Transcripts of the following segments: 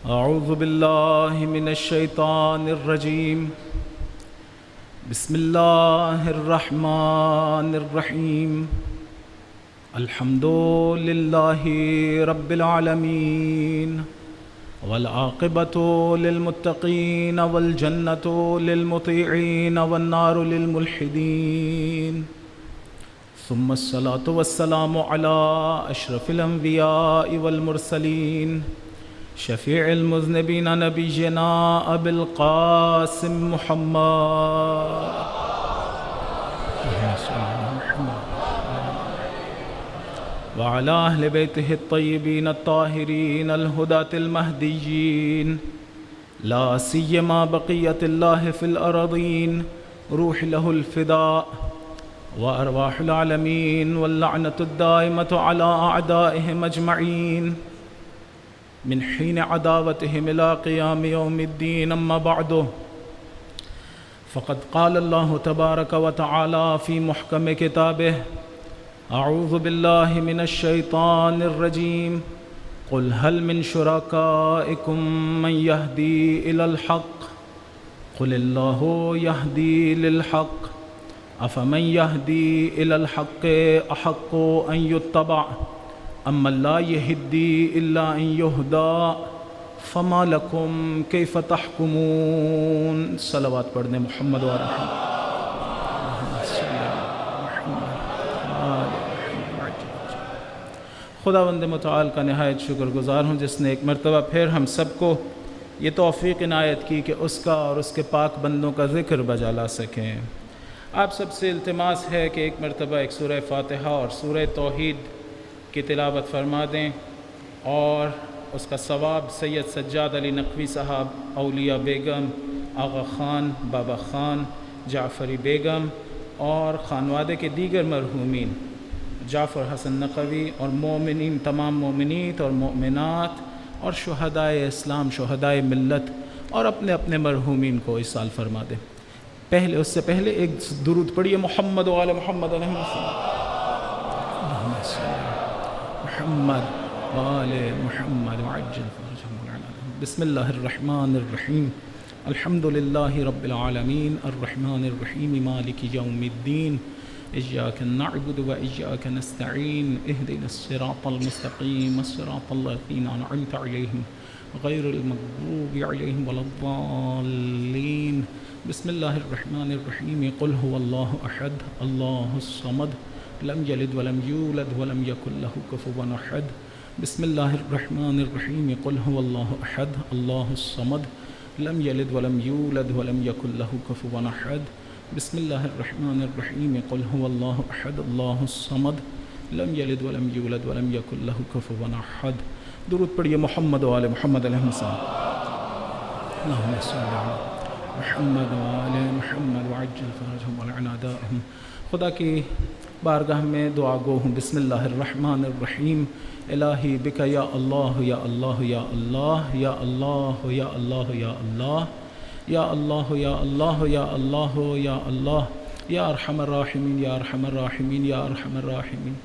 اعوذ باللہ من الشیطان الرجیم بسم اللہ الرحمن الرحیم الحمد للہ رب العالمین والعاقبۃ للمتقین والجنۃ للمطیعین والنار للملحدین ثم الصلاة والسلام علی اشرف الانبیاء والمرسلین شفیع المذنبین نبینا ابی القاسم محمد وعلى اہل بیتہ الطیبین الطاہرین الہداة المہدیین لا سیما بقیت اللہ فی الارضین روح لہ الفداء وارواح العالمین واللعنة الدائمة على اعدائهم اجمعین من حين عداوتهم إلى قيام يوم الدين أما بعد فقد قال الله تبارك وتعالى في محكم كتابه أعوذ بالله من الشيطان الرجيم قل هل من شركائكم من يهدي إلى الحق قل الله يهدي للحق أفمن يهدي إلى الحق أحق أن يتبع اما لا يهدي الا ان يهدى فما لكم كيف تحكمون صلوات پڑھنے محمد و خداوند متعال کا نہایت شکر گزار ہوں جس نے ایک مرتبہ پھر ہم سب کو یہ توفیق عنایت کی کہ اس کا اور اس کے پاک بندوں کا ذکر بجا لا سکیں۔ آپ سب سے التماس ہے کہ ایک مرتبہ ایک سورہ فاتحہ اور سورہ توحید کی تلاوت فرما دیں اور اس کا ثواب سید سجاد علی نقوی صاحب، اولیاء بیگم، آغا خان، بابا خان، جعفری بیگم اور خانوادے کے دیگر مرحومین، جعفر حسن نقوی اور مومنین، تمام مومنیت اور مومنات اور شہدائے اسلام، شہدائے ملت اور اپنے اپنے مرحومین کو اس سال فرما دیں۔ اس سے پہلے ایک درود پڑھیے محمد و آل محمد علیہ السلام، محمد وآل محمد وعجل فرجهم ولعنهم۔ بسم اللہ الرحمن الرحیم الحمد للہ رب العالمین الرحمن الرحیم مالک یوم الدین ایاک نعبد و ایاک نستعین اہدنا الصراط المستقیم الصراط الذین انعمت علیہم غیر المغضوب علیہم ولا الضالین۔ بسم اللہ الرحمن الرحیم قل هو اللہ احد اللہ الصمد لم یلد ولم یولد ولم یکن له کفوا احد۔ بسم اللہ الرحمن الرحیم قل هو اللہ احد اللہ الصمد لم یلد ولم یولد ولم یکن له کفوا احد۔ بسم اللہ الرحمن الرحیم قل هو اللہ احد اللہ الصمد لم یلد ولم یولد ولم یکن له کفوا احد۔ درود پڑھیے محمد و آل محمد علیہ السلام، اللہم صل علی محمد و آل محمد وعجل فرجهم ولعن اعدائهم۔ خدا کی بارگاہ میں دعا گو ہوں۔ بسم اللہ الرحمن الرحیم الہی بک یا اللہ یا اللہ یا اللہ یا اللہ یا اللہ یا اللہ یا اللہ یا اللہ یا اللہ یا اللہ یا ارحم الراحمین یا ارحم الراحمین یا ارحم الراحمین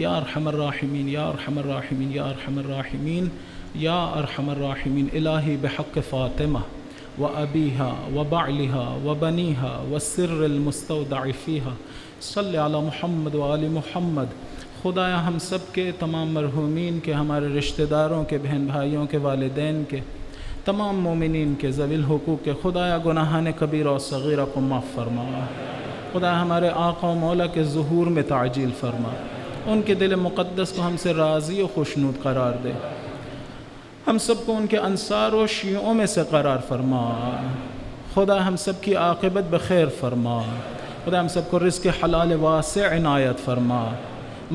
یا ارحم الراحمین یا ارحم الراحمین یا ارحم الراحمین یا ارحم الراحمین۔ الہی بحق فاطمہ وأبيها وبعلها وبنيها والسر المستودع فيها صلی علی محمد و آل محمد۔ خدایا ہم سب کے تمام مرحومین کے، ہمارے رشتہ داروں کے، بہن بھائیوں کے، والدین کے، تمام مومنین کے، ذوی الحقوق کے، خدایا گناہان کبیرہ و صغیرہ کو معاف فرما۔ خدایا ہمارے آقا و مولا کے ظہور میں تعجیل فرما، ان کے دل مقدس کو ہم سے راضی و خوشنود قرار دے، ہم سب کو ان کے انصار و شیعوں میں سے قرار فرما۔ خدا ہم سب کی عاقبت بخیر فرما، خدا ہم سب کو رزق حلال واسع عنایت فرما،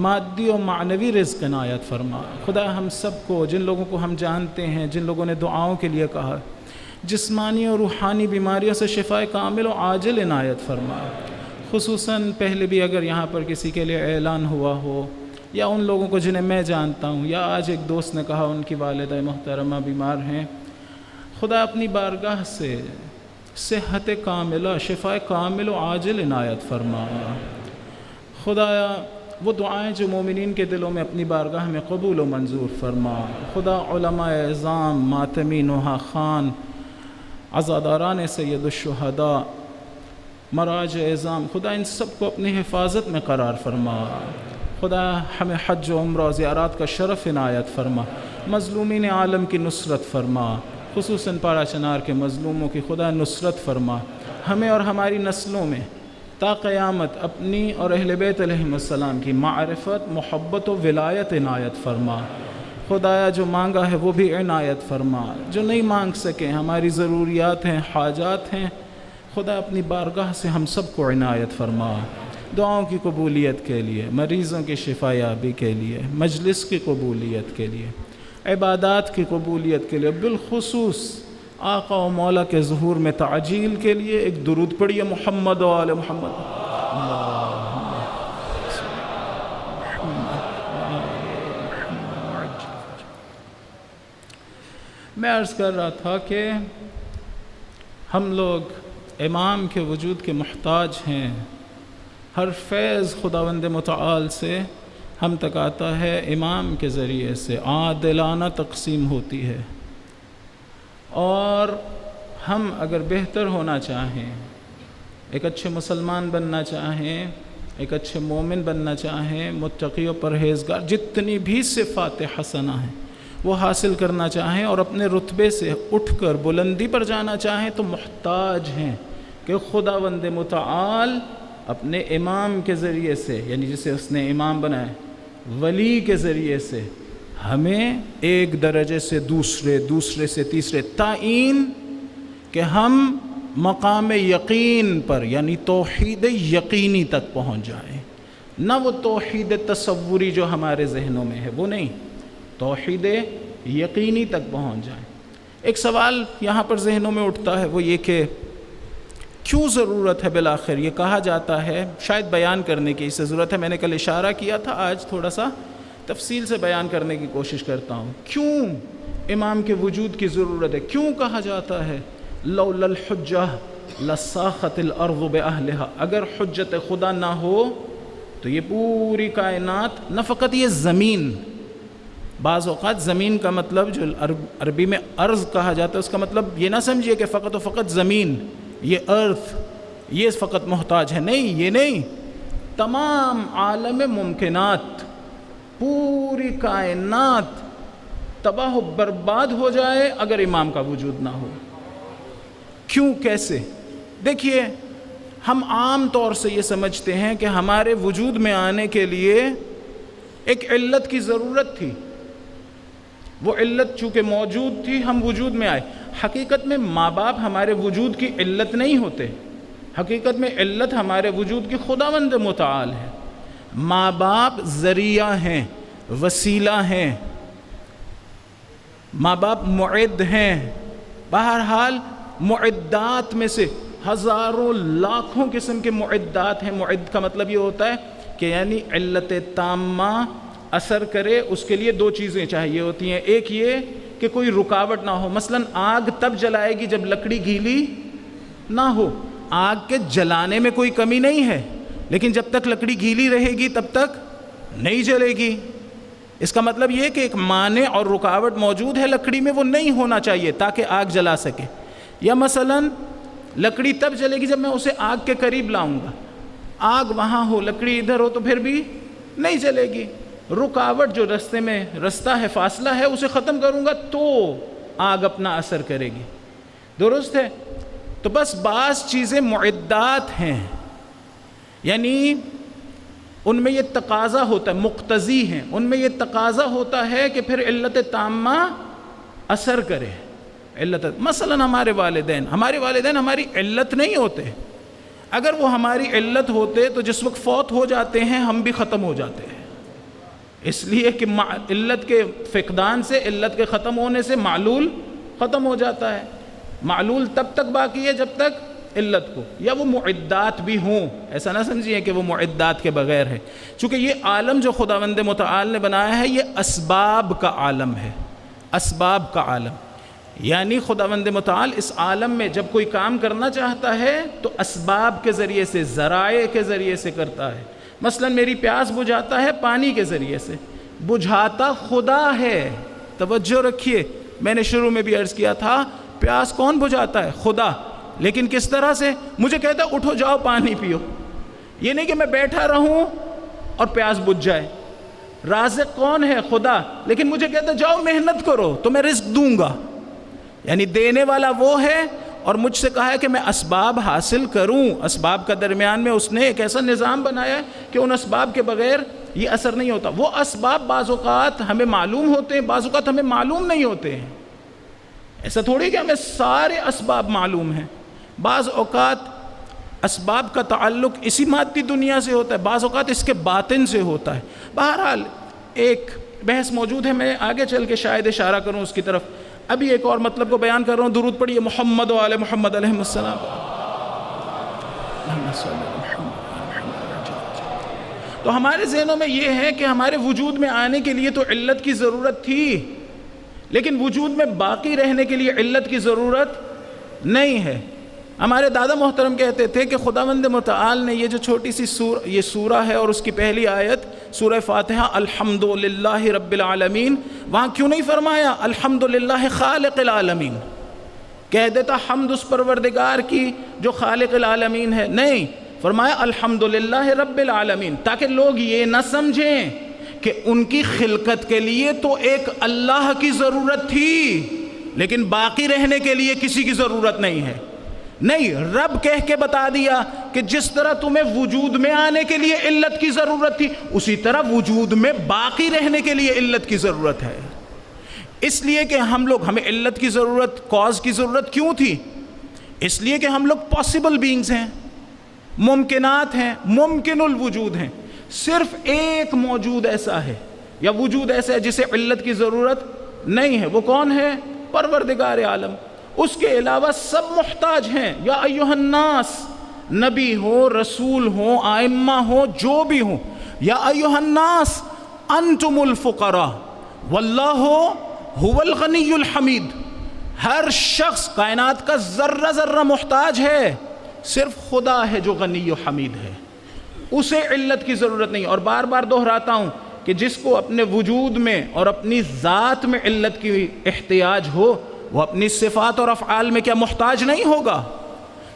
مادی و معنوی رزق عنایت فرما۔ خدا ہم سب کو، جن لوگوں کو ہم جانتے ہیں، جن لوگوں نے دعاؤں کے لیے کہا، جسمانی اور روحانی بیماریوں سے شفائے کامل و عاجل عنایت فرما۔ خصوصاً پہلے بھی اگر یہاں پر کسی کے لیے اعلان ہوا ہو، یا ان لوگوں کو جنہیں میں جانتا ہوں، یا آج ایک دوست نے کہا ان کی والدہ محترمہ بیمار ہیں، خدا اپنی بارگاہ سے صحت کاملہ، شفاء کامل و عاجل عنایت فرما۔ خدایا وہ دعائیں جو مومنین کے دلوں میں اپنی بارگاہ میں قبول و منظور فرما۔ خدا علماء اعظام، ماتمی نوحہ خان، عزاداران سید الشہداء، مراج اعظام، خدا ان سب کو اپنی حفاظت میں قرار فرما۔ خدا ہمیں حج و عمرہ و زیارات کا شرف عنایت فرما۔ مظلومین عالم کی نصرت فرما، خصوصاً پارا چنار کے مظلوموں کی خدا نصرت فرما۔ ہمیں اور ہماری نسلوں میں تا قیامت اپنی اور اہل بیت علیہم السلام کی معرفت، محبت و ولایت عنایت فرما۔ خدایا جو مانگا ہے وہ بھی عنایت فرما، جو نہیں مانگ سکے ہماری ضروریات ہیں، حاجات ہیں، خدا اپنی بارگاہ سے ہم سب کو عنایت فرما۔ دعاؤں کی قبولیت کے لیے، مریضوں کی شفا یابی کے لیے، مجلس کی قبولیت کے لیے، عبادات کی قبولیت کے لیے، بالخصوص آقا و مولا کے ظہور میں تعجیل کے لیے ایک درود پڑھیے محمد و آل محمد۔ میں عرض کر رہا تھا کہ ہم لوگ امام کے وجود کے محتاج ہیں۔ ہر فیض خداوند متعال سے ہم تک آتا ہے امام کے ذریعے سے، عادلانہ تقسیم ہوتی ہے، اور ہم اگر بہتر ہونا چاہیں، ایک اچھے مسلمان بننا چاہیں، ایک اچھے مومن بننا چاہیں، متقی و پرہیزگار، جتنی بھی صفات حسنہ ہیں وہ حاصل کرنا چاہیں اور اپنے رتبے سے اٹھ کر بلندی پر جانا چاہیں، تو محتاج ہیں کہ خداوند متعال اپنے امام کے ذریعے سے، یعنی جسے اس نے امام بنائے، ولی کے ذریعے سے ہمیں ایک درجے سے دوسرے سے تیسرے تعین، کہ ہم مقام یقین پر یعنی توحید یقینی تک پہنچ جائیں، نہ وہ توحید تصوری جو ہمارے ذہنوں میں ہے وہ نہیں، توحید یقینی تک پہنچ جائیں۔ ایک سوال یہاں پر ذہنوں میں اٹھتا ہے، وہ یہ کہ کیوں ضرورت ہے بالآخر؟ یہ کہا جاتا ہے، شاید بیان کرنے کی اسے ضرورت ہے، میں نے کل اشارہ کیا تھا، آج تھوڑا سا تفصیل سے بیان کرنے کی کوشش کرتا ہوں۔ کیوں امام کے وجود کی ضرورت ہے؟ کیوں کہا جاتا ہے لولا الحجہ لساخت الارض باہلھا؟ اگر حجت خدا نہ ہو تو یہ پوری کائنات، نہ فقط یہ زمین، بعض اوقات زمین کا مطلب جو عربی میں ارض کہا جاتا ہے، اس کا مطلب یہ نہ سمجھیے کہ فقط و فقط زمین، یہ ارتھ، یہ فقط محتاج ہے، نہیں، یہ نہیں، تمام عالم ممکنات، پوری کائنات تباہ و برباد ہو جائے اگر امام کا وجود نہ ہو۔ کیوں؟ کیسے؟ دیکھیے، ہم عام طور سے یہ سمجھتے ہیں کہ ہمارے وجود میں آنے کے لیے ایک علت کی ضرورت تھی، وہ علت چونکہ موجود تھی ہم وجود میں آئے۔ حقیقت میں ماں باپ ہمارے وجود کی علت نہیں ہوتے، حقیقت میں علت ہمارے وجود کی خداوند متعال ہے۔ ماں باپ ذریعہ ہیں، وسیلہ ہیں، ماں باپ معد ہیں، بہرحال معدات میں سے ہزاروں لاکھوں قسم کے معدات ہیں۔ معد کا مطلب یہ ہوتا ہے کہ یعنی علت تامہ اثر کرے، اس کے لیے دو چیزیں چاہیے ہوتی ہیں، ایک یہ کہ کوئی رکاوٹ نہ ہو، مثلا آگ تب جلائے گی جب لکڑی گیلی نہ ہو، آگ کے جلانے میں کوئی کمی نہیں ہے، لیکن جب تک لکڑی گیلی رہے گی تب تک نہیں جلے گی۔ اس کا مطلب یہ کہ ایک مانع اور رکاوٹ موجود ہے لکڑی میں، وہ نہیں ہونا چاہیے تاکہ آگ جلا سکے۔ یا مثلا لکڑی تب جلے گی جب میں اسے آگ کے قریب لاؤں گا، آگ وہاں ہو، لکڑی ادھر ہو تو پھر بھی نہیں جلے گی۔ رکاوٹ جو رستے میں رستہ ہے، فاصلہ ہے، اسے ختم کروں گا تو آگ اپنا اثر کرے گی، درست ہے؟ تو بس بعض چیزیں معدات ہیں، یعنی ان میں یہ تقاضا ہوتا ہے، مقتضی ہیں، ان میں یہ تقاضا ہوتا ہے کہ پھر علت تامہ اثر کرے۔ مثلا ہمارے والدین ہماری علت نہیں ہوتے، اگر وہ ہماری علت ہوتے تو جس وقت فوت ہو جاتے ہیں ہم بھی ختم ہو جاتے ہیں، اس لیے کہ علت کے فقدان سے، علت کے ختم ہونے سے معلول ختم ہو جاتا ہے۔ معلول تب تک باقی ہے جب تک علت کو، یا وہ معدات بھی ہوں، ایسا نہ سمجھیے کہ وہ معدات کے بغیر ہے، چونکہ یہ عالم جو خداوند متعال نے بنایا ہے یہ اسباب کا عالم ہے، اسباب کا عالم، یعنی خداوند متعال اس عالم میں جب کوئی کام کرنا چاہتا ہے تو اسباب کے ذریعے سے، ذرائع کے ذریعے سے کرتا ہے۔ مثلا میری پیاس بجھاتا ہے پانی کے ذریعے سے، بجھاتا خدا ہے۔ توجہ رکھیے، میں نے شروع میں بھی عرض کیا تھا پیاس کون بجھاتا ہے؟ خدا۔ لیکن کس طرح سے؟ مجھے کہتا ہے اٹھو جاؤ پانی پیو، یہ نہیں کہ میں بیٹھا رہوں اور پیاس بجھ جائے۔ رازق کون ہے؟ خدا، لیکن مجھے کہتا ہے جاؤ محنت کرو تو میں رزق دوں گا، یعنی دینے والا وہ ہے، اور مجھ سے کہا ہے کہ میں اسباب حاصل کروں۔ اسباب کا درمیان میں اس نے ایک ایسا نظام بنایا ہے کہ ان اسباب کے بغیر یہ اثر نہیں ہوتا۔ وہ اسباب بعض اوقات ہمیں معلوم ہوتے ہیں، بعض اوقات ہمیں معلوم نہیں ہوتے ہیں۔ ایسا تھوڑی کہ ہمیں سارے اسباب معلوم ہیں، بعض اوقات اسباب کا تعلق اسی مادی دنیا سے ہوتا ہے، بعض اوقات اس کے باطن سے ہوتا ہے۔ بہرحال ایک بحث موجود ہے، میں آگے چل کے شاید اشارہ کروں اس کی طرف۔ ابھی ایک اور مطلب کو بیان کر رہا ہوں، درود پڑھیے محمد و آل محمد علیہ السلام۔ تو ہمارے ذہنوں میں یہ ہے کہ ہمارے وجود میں آنے کے لیے تو علت کی ضرورت تھی، لیکن وجود میں باقی رہنے کے لیے علت کی ضرورت نہیں ہے۔ ہمارے دادا محترم کہتے تھے کہ خداوند متعال نے یہ جو چھوٹی سی یہ سورہ ہے اور اس کی پہلی آیت سورہ فاتحہ الحمدللہ رب العالمین، وہاں کیوں نہیں فرمایا الحمدللہ خالق العالمین؟ کہہ دیتا حمد اس پروردگار کی جو خالق العالمین ہے، نہیں، فرمایا الحمدللہ رب العالمین، تاکہ لوگ یہ نہ سمجھیں کہ ان کی خلقت کے لیے تو ایک اللہ کی ضرورت تھی لیکن باقی رہنے کے لیے کسی کی ضرورت نہیں ہے۔ نہیں، رب کہہ کے بتا دیا کہ جس طرح تمہیں وجود میں آنے کے لیے علت کی ضرورت تھی، اسی طرح وجود میں باقی رہنے کے لیے علت کی ضرورت ہے۔ اس لیے کہ ہمیں علت کی ضرورت، کاز کی ضرورت کیوں تھی؟ اس لیے کہ ہم لوگ پاسبل بینگز ہیں، ممکنات ہیں، ممکن الوجود ہیں۔ صرف ایک موجود ایسا ہے یا وجود ایسا ہے جسے علت کی ضرورت نہیں ہے، وہ کون ہے؟ پروردگار عالم۔ اس کے علاوہ سب محتاج ہیں۔ یا ایھا الناس، نبی ہو، رسول ہو، ائمہ ہو، جو بھی ہو، یا ایھا الناس انتم الفقراء واللہ هو الغنی الحمید۔ ہر شخص کائنات کا ذرہ ذرہ محتاج ہے، صرف خدا ہے جو غنی و حمید ہے، اسے علت کی ضرورت نہیں۔ اور بار بار دہراتا ہوں کہ جس کو اپنے وجود میں اور اپنی ذات میں علت کی احتیاج ہو، وہ اپنی صفات اور افعال میں کیا محتاج نہیں ہوگا؟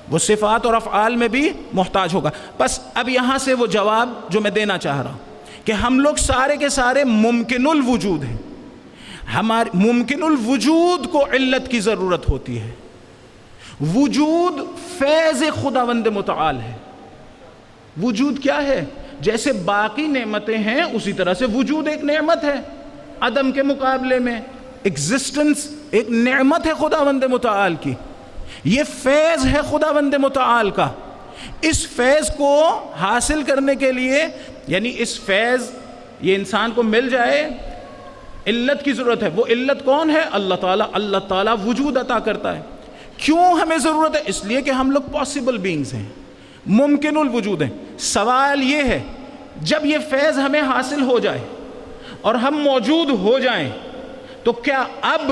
وہ صفات اور افعال میں بھی محتاج ہوگا۔ بس اب یہاں سے وہ جواب جو میں دینا چاہ رہا ہوں کہ ہم لوگ سارے کے سارے ممکن الوجود ہیں۔ ہمارے ممکن الوجود کو علت کی ضرورت ہوتی ہے۔ وجود فیض خداوند متعال ہے۔ وجود کیا ہے؟ جیسے باقی نعمتیں ہیں اسی طرح سے وجود ایک نعمت ہے، عدم کے مقابلے میں ایگزسٹنس ایک نعمت ہے خداوند متعال کی۔ یہ فیض ہے خداوند متعال کا۔ اس فیض کو حاصل کرنے کے لیے، یعنی اس فیض یہ انسان کو مل جائے، علت کی ضرورت ہے۔ وہ علت کون ہے؟ اللہ تعالیٰ۔ اللہ تعالیٰ وجود عطا کرتا ہے۔ کیوں ہمیں ضرورت ہے؟ اس لیے کہ ہم لوگ پاسبل بینگز ہیں، ممکن الوجود ہیں۔ سوال یہ ہے جب یہ فیض ہمیں حاصل ہو جائے اور ہم موجود ہو جائیں تو کیا اب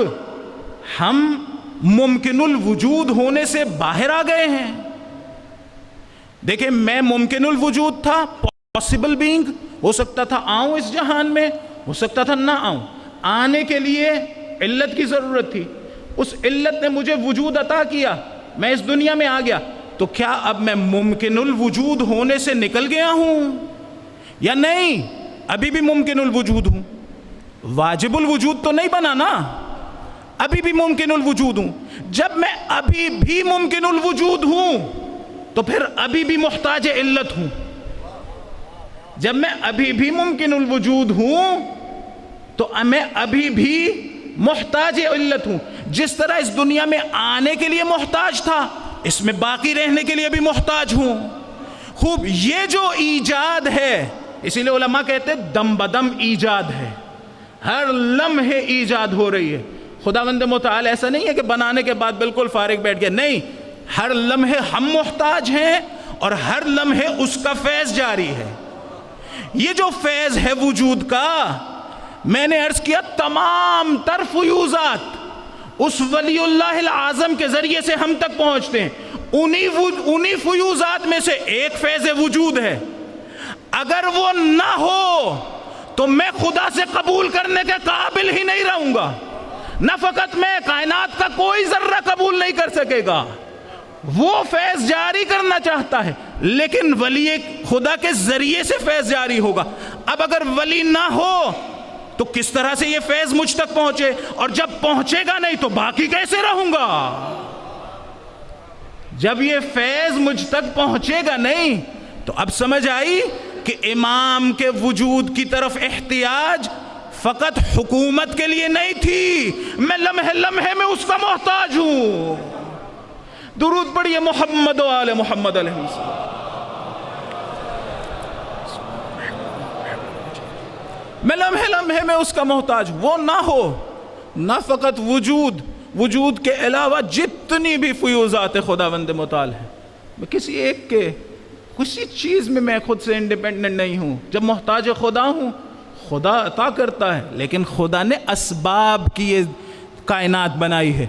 ہم ممکن الوجود ہونے سے باہر آ گئے ہیں؟ دیکھیں، میں ممکن الوجود تھا، پاسبل بینگ، ہو سکتا تھا آؤں اس جہان میں، ہو سکتا تھا نہ آؤں۔ آنے کے لیے علت کی ضرورت تھی، اس علت نے مجھے وجود عطا کیا، میں اس دنیا میں آ گیا۔ تو کیا اب میں ممکن الوجود ہونے سے نکل گیا ہوں یا نہیں؟ ابھی بھی ممکن الوجود ہوں، واجب الوجود تو نہیں بنا نا، ابھی بھی ممکن الوجود ہوں۔ جب میں ابھی بھی ممکن الوجود ہوں تو پھر ابھی بھی محتاج علت ہوں۔ جب میں ابھی بھی ممکن الوجود ہوں تو میں ابھی بھی محتاج علت ہوں۔ جس طرح اس دنیا میں آنے کے لیے محتاج تھا، اس میں باقی رہنے کے لیے بھی محتاج ہوں۔ خوب، یہ جو ایجاد ہے، اسی لیے علماء کہتے ہیں دم بدم ایجاد ہے، ہر لمحے ایجاد ہو رہی ہے۔ خداوند متعال ایسا نہیں ہے کہ بنانے کے بعد بالکل فارغ بیٹھ گئے، نہیں، ہر لمحے ہم محتاج ہیں اور ہر لمحے اس کا فیض جاری ہے۔ یہ جو فیض ہے وجود کا، میں نے عرض کیا تمام تر فیوزات اس ولی اللہ العظم کے ذریعے سے ہم تک پہنچتے ہیں۔ انہی فیوزات میں سے ایک فیض وجود ہے۔ اگر وہ نہ ہو تو میں خدا سے قبول کرنے کے قابل ہی نہیں رہوں گا. نہ فقط میں، کائنات کا کوئی ذرہ قبول نہیں کر سکے گا. وہ فیض جاری کرنا چاہتا ہے لیکن ولی خدا کے ذریعے سے فیض جاری ہوگا. اب اگر ولی نہ ہو تو کس طرح سے یہ فیض مجھ تک پہنچے؟ اور جب پہنچے گا نہیں تو باقی کیسے رہوں گا؟ جب یہ فیض مجھ تک پہنچے گا نہیں تو اب سمجھ آئی کہ امام کے وجود کی طرف احتیاج فقط حکومت کے لیے نہیں تھی، میں لمحے لمحے میں اس کا محتاج ہوں. درود پڑھیے محمد و آل محمد علیہ السلام. میں لمحے لمحے میں اس کا محتاج. وہ نہ ہو، نہ فقط وجود کے علاوہ جتنی بھی فیوزات خداوند متعال ہیں، میں کسی ایک کے کسی چیز میں خود سے انڈیپینڈنٹ نہیں ہوں. جب محتاج خدا ہوں، خدا عطا کرتا ہے لیکن خدا نے اسباب کی یہ کائنات بنائی ہے.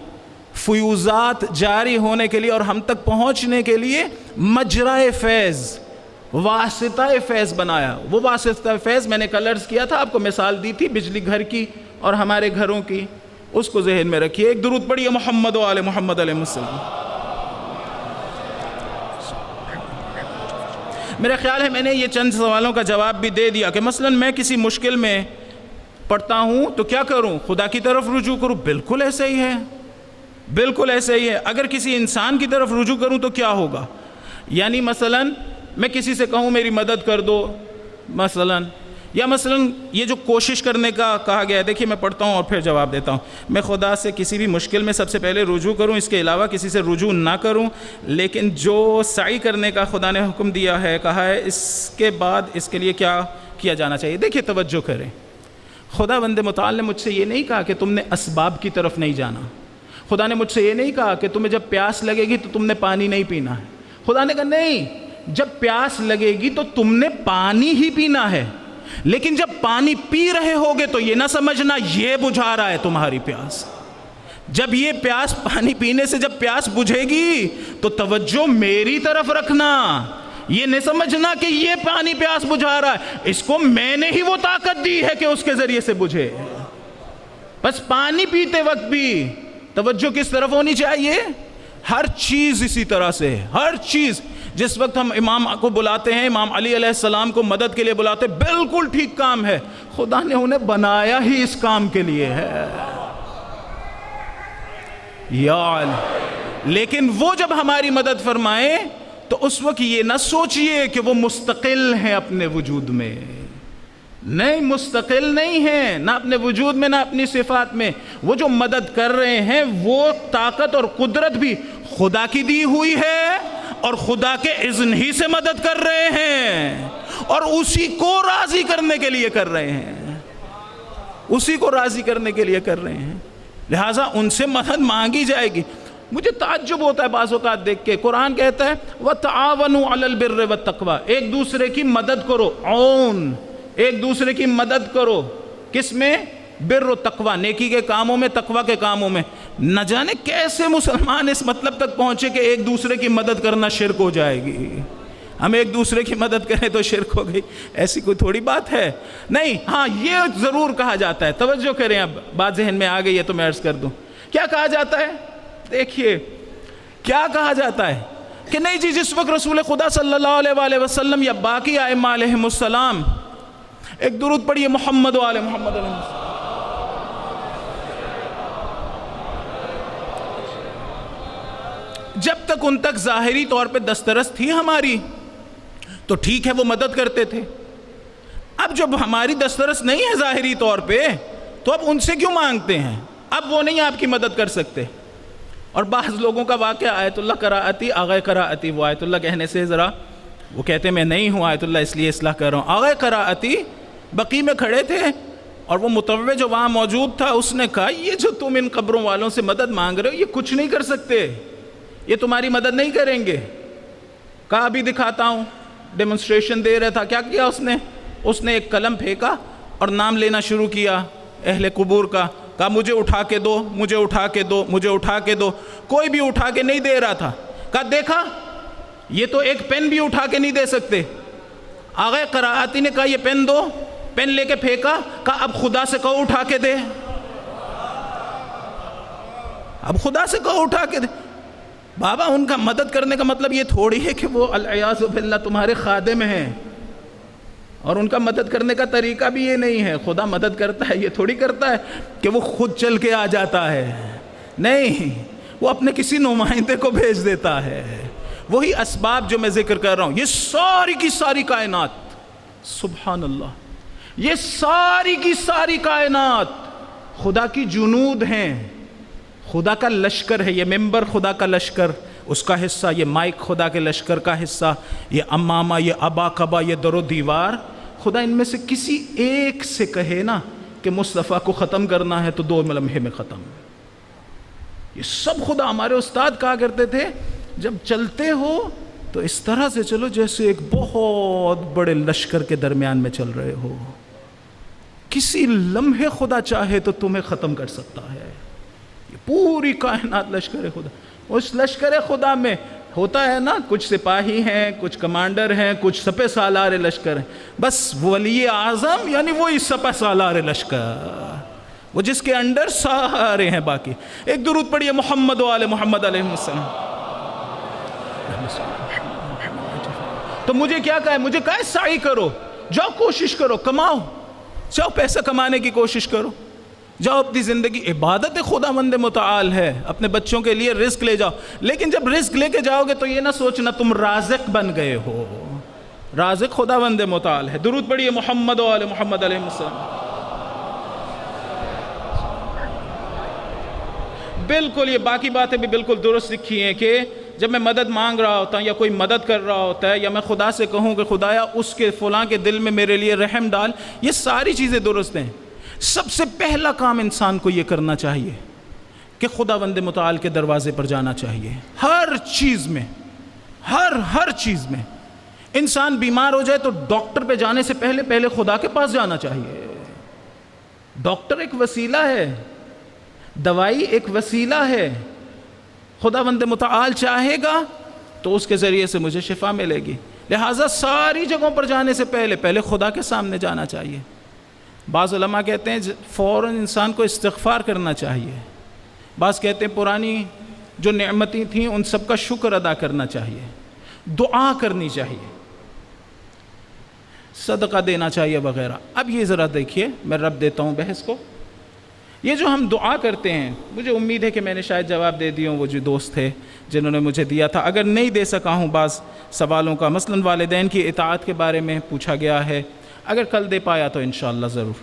فیوزات جاری ہونے کے لیے اور ہم تک پہنچنے کے لیے مجرائے فیض، واسطہ فیض بنایا. وہ واسطہ فیض میں نے کل عرض کیا تھا، آپ کو مثال دی تھی بجلی گھر کی اور ہمارے گھروں کی. اس کو ذہن میں رکھیے. ایک درود پڑھیے محمد و آل محمد علیہ السلام. میرا خیال ہے میں نے یہ چند سوالوں کا جواب بھی دے دیا کہ مثلا میں کسی مشکل میں پڑتا ہوں تو کیا کروں؟ خدا کی طرف رجوع کروں. بالکل ایسا ہی ہے، بالکل ایسا ہی ہے. اگر کسی انسان کی طرف رجوع کروں تو کیا ہوگا؟ یعنی مثلا میں کسی سے کہوں میری مدد کر دو مثلا، یا مثلا یہ جو کوشش کرنے کا کہا گیا ہے، دیکھیے میں پڑھتا ہوں اور پھر جواب دیتا ہوں. میں خدا سے کسی بھی مشکل میں سب سے پہلے رجوع کروں، اس کے علاوہ کسی سے رجوع نہ کروں. لیکن جو سعی کرنے کا خدا نے حکم دیا ہے، کہا ہے، اس کے بعد اس کے لیے کیا کیا جانا چاہیے؟ دیکھیے توجہ کریں. خدا بند متعال نے مجھ سے یہ نہیں کہا کہ تم نے اسباب کی طرف نہیں جانا. خدا نے مجھ سے یہ نہیں کہا کہ تمہیں جب پیاس لگے گی تو تم نے پانی نہیں پینا ہے. خدا نے کہا نہیں، جب پیاس لگے گی تو تم نے پانی ہی پینا ہے، لیکن جب پانی پی رہے ہوگے تو یہ نہ سمجھنا یہ بجھا رہا ہے تمہاری پیاس. جب یہ پیاس پانی پینے سے جب پیاس بجھے گی تو توجہ میری طرف رکھنا. یہ نہیں سمجھنا کہ یہ پانی پیاس بجھا رہا ہے، اس کو میں نے ہی وہ طاقت دی ہے کہ اس کے ذریعے سے بجھے. بس پانی پیتے وقت بھی توجہ کس طرف ہونی چاہیے؟ ہر چیز اسی طرح سے، ہر چیز. جس وقت ہم امام کو بلاتے ہیں، امام علی علیہ السلام کو مدد کے لیے بلاتے ہیں، بالکل ٹھیک کام ہے، خدا نے انہیں بنایا ہی اس کام کے لیے ہے. لیکن وہ جب ہماری مدد فرمائیں تو اس وقت یہ نہ سوچئے کہ وہ مستقل ہیں اپنے وجود میں. نہیں، مستقل نہیں ہیں، نہ اپنے وجود میں نہ اپنی صفات میں. وہ جو مدد کر رہے ہیں وہ طاقت اور قدرت بھی خدا کی دی ہوئی ہے اور خدا کے اذن ہی سے مدد کر رہے ہیں اور اسی کو راضی کرنے کے لیے کر رہے ہیں، اسی کو راضی کرنے کے لیے کر رہے ہیں. لہٰذا ان سے مدد مانگی جائے گی. مجھے تعجب ہوتا ہے بعض اوقات دیکھ کے، قرآن کہتا ہے وَتَعَاوَنُوا عَلَى الْبِرِّ وَالتَّقْوَىٰ، ایک دوسرے کی مدد کرو. عون، ایک دوسرے کی مدد کرو. کس میں؟ بر و تقویٰ، نیکی کے کاموں میں، تقویٰ کے کاموں میں. نہ جانے کیسے مسلمان اس مطلب تک پہنچے کہ ایک دوسرے کی مدد کرنا شرک ہو جائے گی. ہم ایک دوسرے کی مدد کریں تو شرک ہو گئی، ایسی کوئی تھوڑی بات ہے. نہیں، ہاں یہ ضرور کہا جاتا ہے. توجہ کریں، اب بات ذہن میں آ گئی ہے تو میں عرض کر دوں. کیا کہا جاتا ہے؟ دیکھیے کیا کہا جاتا ہے کہ نہیں جی، جس وقت رسول خدا صلی اللہ علیہ وآلہ وسلم یا باقی ائمہ علیہم السلام، ایک درود پڑھیے محمد و آل محمد علیہ السلام. جب تک ان تک ظاہری طور پہ دسترس تھی ہماری تو ٹھیک ہے، وہ مدد کرتے تھے. اب جب ہماری دسترس نہیں ہے ظاہری طور پہ تو اب ان سے کیوں مانگتے ہیں؟ اب وہ نہیں آپ کی مدد کر سکتے. اور بعض لوگوں کا واقعہ آیت اللہ قراءتی، آغا قراءتی، وہ آیت اللہ کہنے سے ذرا وہ کہتے ہیں میں نہیں ہوں آیت اللہ اس لیے اصلاح کر رہا ہوں. آغا قراءتی بقی میں کھڑے تھے اور وہ متوع جو وہاں موجود تھا اس نے کہا یہ جو تم ان قبروں والوں سے مدد مانگ رہے ہو یہ کچھ نہیں کر سکتے، یہ تمہاری مدد نہیں کریں گے. کہا ابھی دکھاتا ہوں. ڈیمونسٹریشن دے رہا تھا. کیا کیا اس نے ایک قلم پھینکا اور نام لینا شروع کیا اہل قبور کا. کہا مجھے اٹھا کے دو، مجھے اٹھا کے دو، مجھے اٹھا کے دو. کوئی بھی اٹھا کے نہیں دے رہا تھا. کہا دیکھا یہ تو ایک پین بھی اٹھا کے نہیں دے سکتے. آغا قرآتی نے کہا یہ پین دو، پین لے کے پھینکا، کہا اب خدا سے کہو اٹھا کے دے، اب خدا سے کہو اٹھا کے دے۔ بابا ان کا مدد کرنے کا مطلب یہ تھوڑی ہے کہ وہ العیاذ باللہ تمہارے خادم ہیں، اور ان کا مدد کرنے کا طریقہ بھی یہ نہیں ہے خدا مدد کرتا ہے یہ تھوڑی کرتا ہے کہ وہ خود چل کے آ جاتا ہے، نہیں، وہ اپنے کسی نمائندے کو بھیج دیتا ہے۔ وہی اسباب جو میں ذکر کر رہا ہوں، یہ ساری کی ساری کائنات، سبحان اللہ، یہ ساری کی ساری کائنات خدا کی جنود ہیں، خدا کا لشکر ہے۔ یہ ممبر خدا کا لشکر، اس کا حصہ، یہ مائک خدا کے لشکر کا حصہ، یہ امامہ، یہ ابا کبا، یہ در و دیوار، خدا ان میں سے کسی ایک سے کہے نا کہ مصطفیٰ کو ختم کرنا ہے تو 2 لمحے میں ختم۔ یہ سب خدا، ہمارے استاد کہا کرتے تھے جب چلتے ہو تو اس طرح سے چلو جیسے ایک بہت بڑے لشکر کے درمیان میں چل رہے ہو، کسی لمحے خدا چاہے تو تمہیں ختم کر سکتا ہے۔ یہ پوری کائنات لشکر خدا، اس لشکر خدا میں ہوتا ہے نا کچھ سپاہی ہیں، کچھ کمانڈر ہیں، کچھ سپہ سالار لشکر ہیں، بس ولی اعظم یعنی وہی سپہ سالار لشکر، وہ جس کے انڈر سارے ہیں باقی۔ ایک درود پڑھیے محمد و آل محمد علیہ السلام۔ تو مجھے کیا کہا ہے؟ مجھے کہا ہے سعی کرو، جاؤ کوشش کرو، کماؤ، جاؤ پیسہ کمانے کی کوشش کرو، جاؤ اپنی زندگی، عبادت خدا مند متعال ہے، اپنے بچوں کے لیے رزق لے جاؤ، لیکن جب رزق لے کے جاؤ گے تو یہ نہ سوچنا تم رازق بن گئے ہو، رازق خدا مند متعال ہے۔ درود پڑھیے محمد و آل محمد علیہ السلام۔ بالکل یہ باقی باتیں بھی بالکل درست لکھی ہیں کہ جب میں مدد مانگ رہا ہوتا ہوں یا کوئی مدد کر رہا ہوتا ہے یا میں خدا سے کہوں کہ خدایا اس کے فلاں کے دل میں میرے لیے رحم ڈال، یہ ساری چیزیں درست ہیں۔ سب سے پہلا کام انسان کو یہ کرنا چاہیے کہ خداوند متعال کے دروازے پر جانا چاہیے، ہر چیز میں، ہر چیز میں۔ انسان بیمار ہو جائے تو ڈاکٹر پہ جانے سے پہلے خدا کے پاس جانا چاہیے۔ ڈاکٹر ایک وسیلہ ہے، دوائی ایک وسیلہ ہے، خداوند متعال چاہے گا تو اس کے ذریعے سے مجھے شفا ملے گی، لہٰذا ساری جگہوں پر جانے سے پہلے خدا کے سامنے جانا چاہیے۔ بعض علماء کہتے ہیں فوراً انسان کو استغفار کرنا چاہیے، بعض کہتے ہیں پرانی جو نعمتیں تھیں ان سب کا شکر ادا کرنا چاہیے، دعا کرنی چاہیے، صدقہ دینا چاہیے وغیرہ۔ اب یہ ذرا دیکھیے، میں رب دیتا ہوں بحث کو، یہ جو ہم دعا کرتے ہیں، مجھے امید ہے کہ میں نے شاید جواب دے دیا ہوں، وہ جو دوست تھے جنہوں نے مجھے دیا تھا، اگر نہیں دے سکا ہوں بعض سوالوں کا، مثلاً والدین کی اطاعت کے بارے میں پوچھا گیا ہے، اگر کل دے پایا تو انشاءاللہ ضرور۔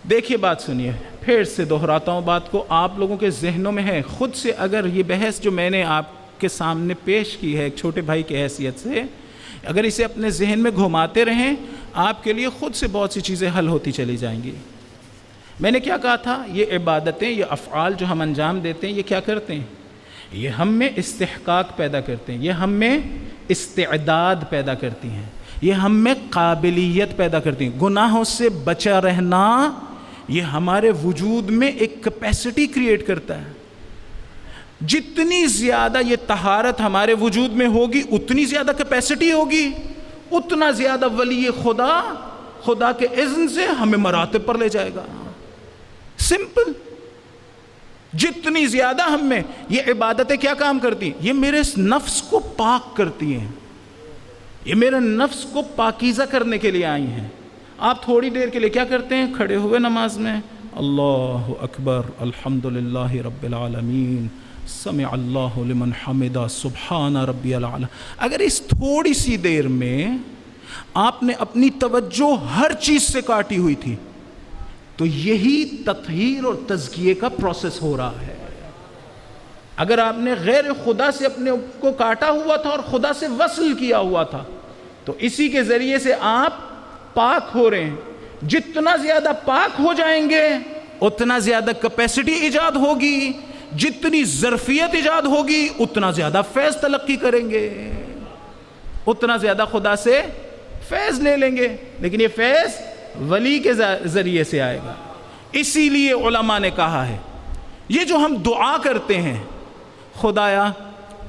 دیکھیے بات سنیے، پھر سے دہراتا ہوں بات کو، آپ لوگوں کے ذہنوں میں ہے، خود سے اگر یہ بحث جو میں نے آپ کے سامنے پیش کی ہے ایک چھوٹے بھائی کی حیثیت سے، اگر اسے اپنے ذہن میں گھماتے رہیں، آپ کے لیے خود سے بہت سی چیزیں حل ہوتی چلی جائیں گی۔ میں نے کیا کہا تھا؟ یہ عبادتیں، یہ افعال جو ہم انجام دیتے ہیں، یہ کیا کرتے ہیں؟ یہ ہم میں استحقاق پیدا کرتے ہیں، یہ ہم میں استعداد پیدا کرتی ہیں، یہ ہم میں قابلیت پیدا کرتی ہیں۔ گناہوں سے بچا رہنا یہ ہمارے وجود میں ایک کیپیسٹی کریٹ کرتا ہے۔ جتنی زیادہ یہ طہارت ہمارے وجود میں ہوگی اتنی زیادہ کیپیسٹی ہوگی، اتنا زیادہ ولی خدا کے اذن سے ہمیں مراتب پر لے جائے گا۔ سمپل۔ جتنی زیادہ ہم میں یہ عبادتیں کیا کام کرتی ہیں؟ یہ میرے نفس کو پاک کرتی ہیں، یہ میرے نفس کو پاکیزہ کرنے کے لیے آئی ہیں۔ آپ تھوڑی دیر کے لیے کیا کرتے ہیں؟ کھڑے ہوئے نماز میں اللہ اکبر الحمدللہ رب العالمین سمع اللہ لمن حمدہ سبحان ربی العلی۔ اگر اس تھوڑی سی دیر میں آپ نے اپنی توجہ ہر چیز سے کاٹی ہوئی تھی تو یہی تطہیر اور تزکیے کا پروسیس ہو رہا ہے۔ اگر آپ نے غیر خدا سے اپنے کو کاٹا ہوا تھا اور خدا سے وصل کیا ہوا تھا تو اسی کے ذریعے سے آپ پاک ہو رہے ہیں۔ جتنا زیادہ پاک ہو جائیں گے اتنا زیادہ کیپیسٹی ایجاد ہوگی، جتنی ظرفیت ایجاد ہوگی اتنا زیادہ فیض تلقی کریں گے، اتنا زیادہ خدا سے فیض لے لیں گے، لیکن یہ فیض ولی کے ذریعے سے آئے گا۔ اسی لیے علماء نے کہا ہے یہ جو ہم دعا کرتے ہیں خدایا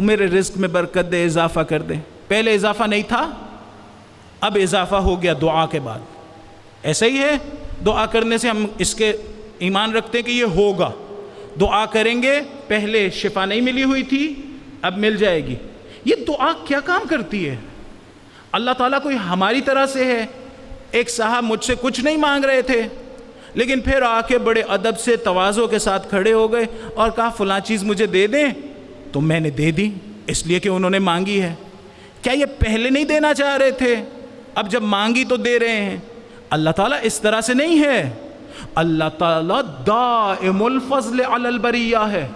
میرے رزق میں برکت دے، اضافہ کر دے، پہلے اضافہ نہیں تھا، اب اضافہ ہو گیا دعا کے بعد. ایسا ہی ہے, دعا کرنے سے ہم اس کے ایمان رکھتے ہیں کہ یہ ہوگا. دعا کریں گے, پہلے شفا نہیں ملی ہوئی تھی, اب مل جائے گی. یہ دعا کیا کام کرتی ہے؟ اللہ تعالیٰ کوئی ہماری طرح سے ہے؟ ایک صاحب مجھ سے کچھ نہیں مانگ رہے تھے, لیکن پھر آ کے بڑے ادب سے تواضع کے ساتھ کھڑے ہو گئے اور کہا فلاں چیز مجھے دے دیں, تو میں نے دے دی اس لیے کہ انہوں نے مانگی ہے. کیا یہ پہلے نہیں دینا چاہ رہے تھے؟ اب جب مانگی تو دے رہے ہیں. اللہ تعالیٰ اس طرح سے نہیں ہے. اللہ تعالیٰ دائم الفضل علی البریہ ہے.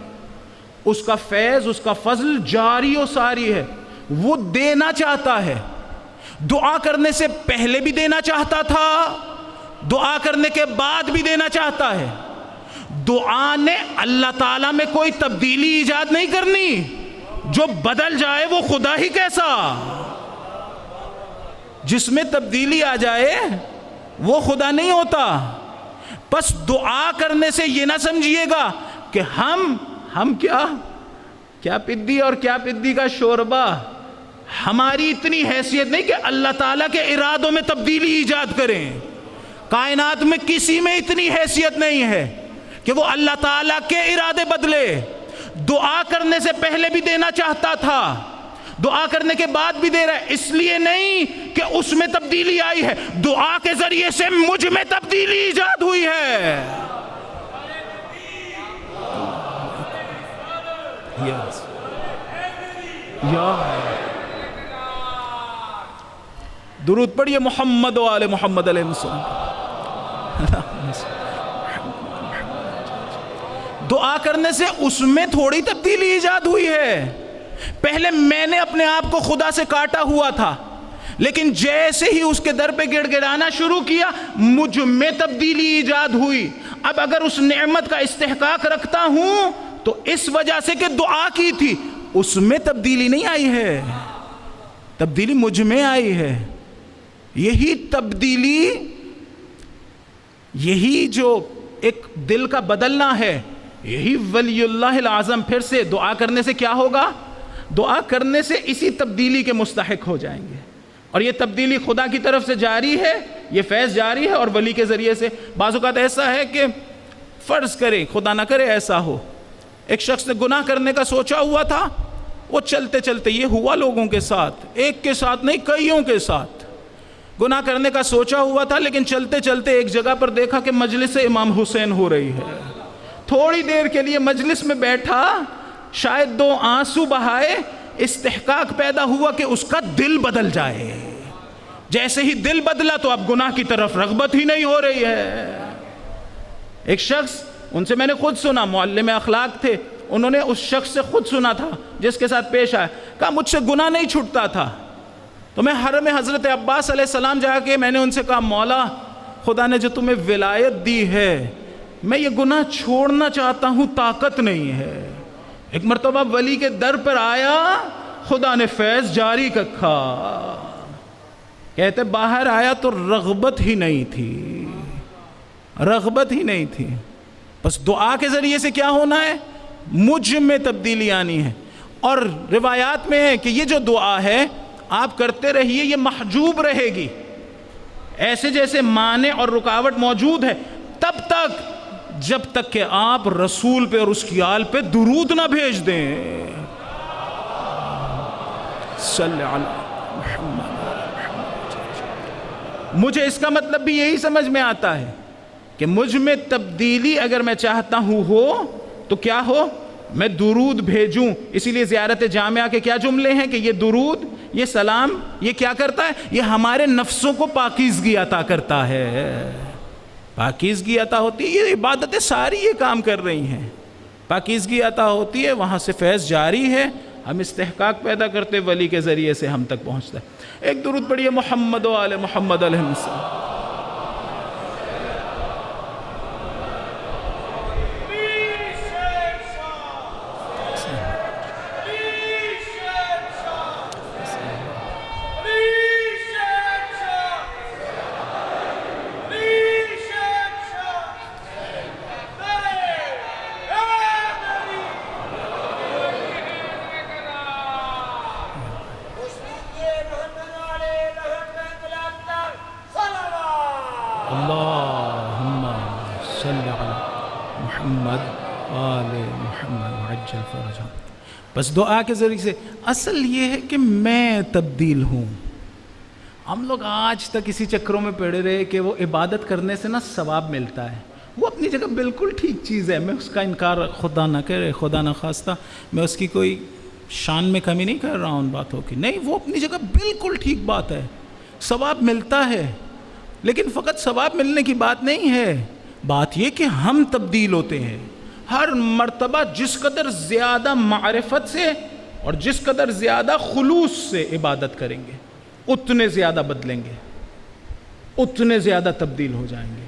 اس کا فیض, اس کا فضل جاری و ساری ہے. وہ دینا چاہتا ہے. دعا کرنے سے پہلے بھی دینا چاہتا تھا, دعا کرنے کے بعد بھی دینا چاہتا ہے. دعا نے اللہ تعالیٰ میں کوئی تبدیلی ایجاد نہیں کرنی. جو بدل جائے وہ خدا ہی کیسا. جس میں تبدیلی آ جائے وہ خدا نہیں ہوتا. بس دعا کرنے سے یہ نہ سمجھیے گا کہ ہم کیا پدی اور کیا پدی کا شوربہ. ہماری اتنی حیثیت نہیں کہ اللہ تعالیٰ کے ارادوں میں تبدیلی ایجاد کریں. کائنات میں کسی میں اتنی حیثیت نہیں ہے کہ وہ اللہ تعالیٰ کے ارادے بدلے. دعا کرنے سے پہلے بھی دینا چاہتا تھا, دعا کرنے کے بعد بھی دے رہا ہے. اس لیے نہیں کہ اس میں تبدیلی آئی ہے, دعا کے ذریعے سے مجھ میں تبدیلی ایجاد ہوئی ہے. درود پڑھیے محمد و آل محمد علیہ السلام. دعا کرنے سے اس میں تھوڑی تبدیلی ایجاد ہوئی ہے. پہلے میں نے اپنے آپ کو خدا سے کاٹا ہوا تھا, لیکن جیسے ہی اس کے در پہ گڑ گڑانا شروع کیا مجھ میں تبدیلی ایجاد ہوئی. اب اگر اس نعمت کا استحقاق رکھتا ہوں تو اس وجہ سے کہ دعا کی تھی, اس میں تبدیلی نہیں آئی ہے, تبدیلی مجھ میں آئی ہے. یہی تبدیلی, یہی جو ایک دل کا بدلنا ہے, یہی ولی اللہ العظم پھر سے دعا کرنے سے کیا ہوگا؟ دعا کرنے سے اسی تبدیلی کے مستحق ہو جائیں گے. اور یہ تبدیلی خدا کی طرف سے جاری ہے, یہ فیض جاری ہے, اور ولی کے ذریعے سے. بعض اوقات ایسا ہے کہ فرض کریں, خدا نہ کرے ایسا ہو, ایک شخص نے گناہ کرنے کا سوچا ہوا تھا, وہ چلتے چلتے, یہ ہوا لوگوں کے ساتھ, ایک کے ساتھ نہیں کئیوں کے ساتھ, گناہ کرنے کا سوچا ہوا تھا, لیکن چلتے چلتے ایک جگہ پر دیکھا کہ مجلس امام حسین ہو رہی ہے. تھوڑی دیر کے لیے مجلس میں بیٹھا, شاید 2 آنسو بہائے, استحقاق پیدا ہوا کہ اس کا دل بدل جائے. جیسے ہی دل بدلا تو اب گناہ کی طرف رغبت ہی نہیں ہو رہی ہے. ایک شخص, ان سے میں نے خود سنا, معلم اخلاق تھے, انہوں نے اس شخص سے خود سنا تھا جس کے ساتھ پیش آیا, کہا مجھ سے گناہ نہیں چھوٹتا تھا, تو میں حرم حضرت عباس علیہ السلام جا کے میں نے ان سے کہا مولا خدا نے جو تمہیں ولایت دی ہے, میں یہ گناہ چھوڑنا چاہتا ہوں, طاقت نہیں ہے. ایک مرتبہ ولی کے در پر آیا, خدا نے فیض جاری رکھا. کہتے باہر آیا تو رغبت ہی نہیں تھی, رغبت ہی نہیں تھی. بس دعا کے ذریعے سے کیا ہونا ہے؟ مجھ میں تبدیلی آنی ہے. اور روایات میں ہے کہ یہ جو دعا ہے آپ کرتے رہیے, یہ محجوب رہے گی, ایسے جیسے مانع اور رکاوٹ موجود ہے تب تک جب تک کہ آپ رسول پہ اور اس کی آل پہ درود نہ بھیج دیں. صلی علی محمد. مجھے اس کا مطلب بھی یہی سمجھ میں آتا ہے کہ مجھ میں تبدیلی اگر میں چاہتا ہوں ہو تو کیا ہو؟ میں درود بھیجوں. اسی لیے زیارت جامعہ کے کیا جملے ہیں کہ یہ درود, یہ سلام, یہ کیا کرتا ہے؟ یہ ہمارے نفسوں کو پاکیزگی عطا کرتا ہے. پاکیزگی عطا ہوتی ہے, یہ عبادتیں ساری یہ کام کر رہی ہیں, پاکیزگی عطا ہوتی ہے, وہاں سے فیض جاری ہے, ہم استحقاق پیدا کرتے, ولی کے ذریعے سے ہم تک پہنچتا ہے. ایک درود پڑھیے محمد و آل محمد علیہ السلام. محمد وعجل فرجهم. بس دعا کے ذریعے سے اصل یہ ہے کہ میں تبدیل ہوں. ہم لوگ آج تک اسی چکروں میں پڑے رہے کہ وہ عبادت کرنے سے نا ثواب ملتا ہے. وہ اپنی جگہ بالکل ٹھیک چیز ہے، میں اس کا انکار خدا نہ کرے، خدا نہ خواستہ میں اس کی کوئی شان میں کمی نہیں کر رہا ہوں ان باتوں کی، نہیں، وہ اپنی جگہ بالکل ٹھیک بات ہے، ثواب ملتا ہے. لیکن فقط ثواب ملنے کی بات نہیں ہے، بات یہ کہ ہم تبدیل ہوتے ہیں. ہر مرتبہ جس قدر زیادہ معرفت سے اور جس قدر زیادہ خلوص سے عبادت کریں گے اتنے زیادہ بدلیں گے، اتنے زیادہ تبدیل ہو جائیں گے.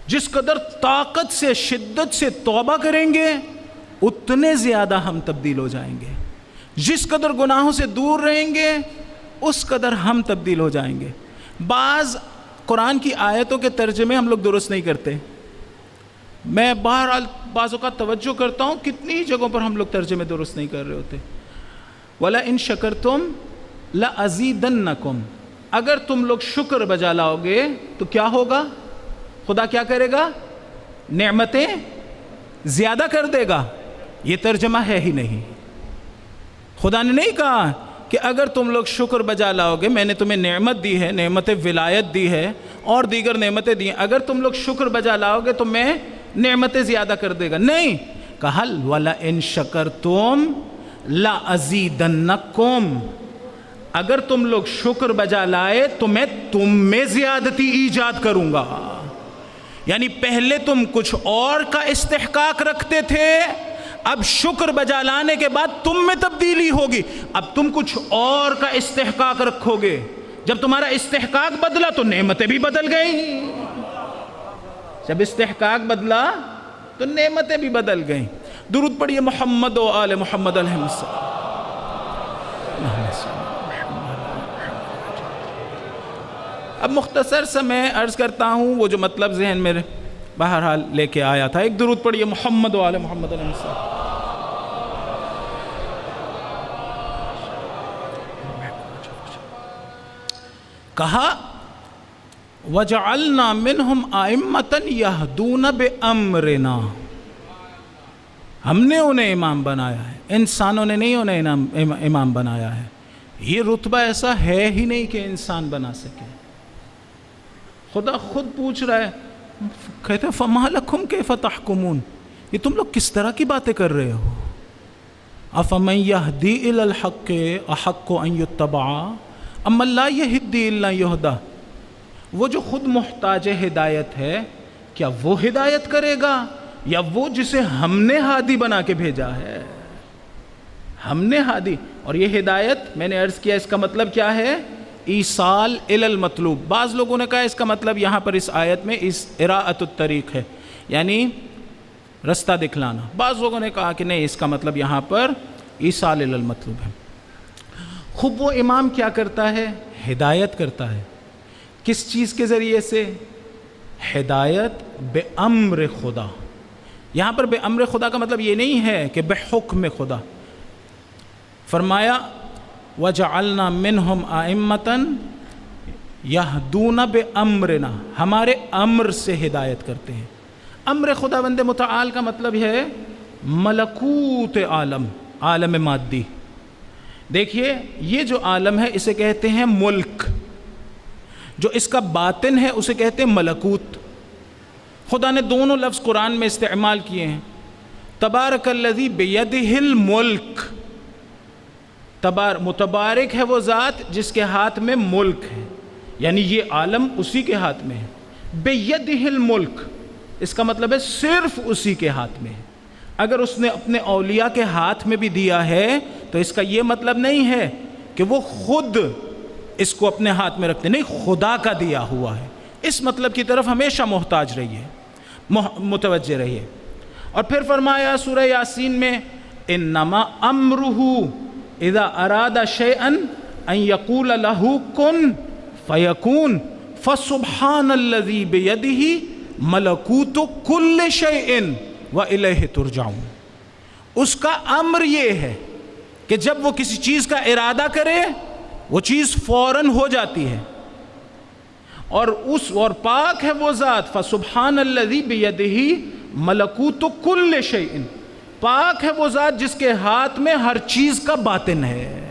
جس قدر طاقت سے، شدت سے توبہ کریں گے اتنے زیادہ ہم تبدیل ہو جائیں گے. جس قدر گناہوں سے دور رہیں گے اس قدر ہم تبدیل ہو جائیں گے. بعض قرآن کی آیتوں کے ترجمے ہم لوگ درست نہیں کرتے. میں بہرحال بعض اوقات توجہ کرتا ہوں کتنی جگہوں پر ہم لوگ ترجمے درست نہیں کر رہے ہوتے. وَلَئِن شَكَرْتُمْ لَأَزِيدَنَّكُمْ، اگر تم لوگ شکر بجا لاؤ گے تو کیا ہوگا؟ خدا کیا کرے گا؟ نعمتیں زیادہ کر دے گا. یہ ترجمہ ہے ہی نہیں. خدا نے نہیں کہا کہ اگر تم لوگ شکر بجا لاؤ گے، میں نے تمہیں نعمت دی ہے، نعمت ولایت دی ہے اور دیگر نعمتیں دی ہیں، اگر تم لوگ شکر بجا لاؤ گے تو میں نعمتیں زیادہ کر دے گا. نہیں کہا وَلَئِن شَكَرْتُمْ لَأَزِيدَنَّكُمْ، اگر تم لوگ شکر بجا لائے تو میں تم میں زیادتی ایجاد کروں گا. یعنی پہلے تم کچھ اور کا استحقاق رکھتے تھے، اب شکر بجا لانے کے بعد تم میں تبدیلی ہوگی. اب تم کچھ اور کا استحقاق رکھو گے. جب تمہارا استحقاق بدلا تو نعمتیں بھی بدل گئیں. جب استحقاق بدلا تو نعمتیں بھی بدل گئیں. درود پڑھیے محمد و آل محمد علیہ السلام. اب مختصر سے میں عرض کرتا ہوں وہ جو مطلب ذہن میرے بہرحال لے کے آیا تھا. ایک درود پڑھیے محمد و آل محمد علیہ السلام. کہا وَجَعَلْنَا مِنْهُمْ أَئِمَّةً يَهْدُونَ بِأَمْرِنَا، ہم نے انہیں امام بنایا ہے، انسانوں نے نہیں انہیں امام بنایا ہے. یہ رتبہ ایسا ہے ہی نہیں کہ انسان بنا سکے. خدا خود پوچھ رہا ہے، کہتے ہیں فَمَا لَكُمْ كَيْفَ تَحْكُمُونَ، یہ تم لوگ کس طرح کی باتیں کر رہے ہو. أَفَمَنْ يَهْدِي إِلَى الْحَقِّ أَحَقُّ أَنْ يُتَّبَعَ أَمَّنْ لَا يَهْدِي إِلَّا يُهْدَى. وہ جو خود محتاج ہدایت ہے کیا وہ ہدایت کرے گا یا وہ جسے ہم نے ہادی بنا کے بھیجا ہے؟ ہم نے ہادی. اور یہ ہدایت میں نے عرض کیا اس کا مطلب کیا ہے؟ ایصال الی المطلوب. بعض لوگوں نے کہا اس کا مطلب یہاں پر اس آیت میں اس اراءۃ الطریق ہے، یعنی رستہ دکھلانا. بعض لوگوں نے کہا کہ نہیں، اس کا مطلب یہاں پر ایصال الی المطلوب ہے. خوب وہ امام کیا کرتا ہے؟ ہدایت کرتا ہے. کس چیز کے ذریعے سے؟ ہدایت بے امر خدا. یہاں پر بے امر خدا کا مطلب یہ نہیں ہے کہ بے حکم خدا. فرمایا وَجَعَلْنَا مِنْهُمْ أَئِمَّةً يَهْدُونَ بِأَمْرِنَا، ہمارے امر سے ہدایت کرتے ہیں. امر خداوند متعال کا مطلب ہے ملکوت عالم، عالم مادی. دیکھیے یہ جو عالم ہے اسے کہتے ہیں ملک، جو اس کا باطن ہے اسے کہتے ہیں ملکوت. خدا نے دونوں لفظ قرآن میں استعمال کیے ہیں. تبارک الذی بیدہ الملک، متبارک ہے وہ ذات جس کے ہاتھ میں ملک ہے، یعنی یہ عالم اسی کے ہاتھ میں ہے. بیدہ الملک اس کا مطلب ہے صرف اسی کے ہاتھ میں ہے. اگر اس نے اپنے اولیاء کے ہاتھ میں بھی دیا ہے تو اس کا یہ مطلب نہیں ہے کہ وہ خود اس کو اپنے ہاتھ میں رکھتے، نہیں، خدا کا دیا ہوا ہے. اس مطلب کی طرف ہمیشہ محتاج رہیے، متوجہ رہیے. اور پھر فرمایا سورہ یاسین میں انما امرہ اذا اراد شیئا ان یقول له کن فیکون فسبحان الذی بیدہ ملکوت کل شیء والیہ ترجعون. اس کا امر یہ ہے کہ جب وہ کسی چیز کا ارادہ کرے وہ چیز فوراً ہو جاتی ہے، اور پاک ہے وہ ذات. فسبحان الذی بیدہ ملکوت کل شیء، پاک ہے وہ ذات جس کے ہاتھ میں ہر چیز کا باطن ہے،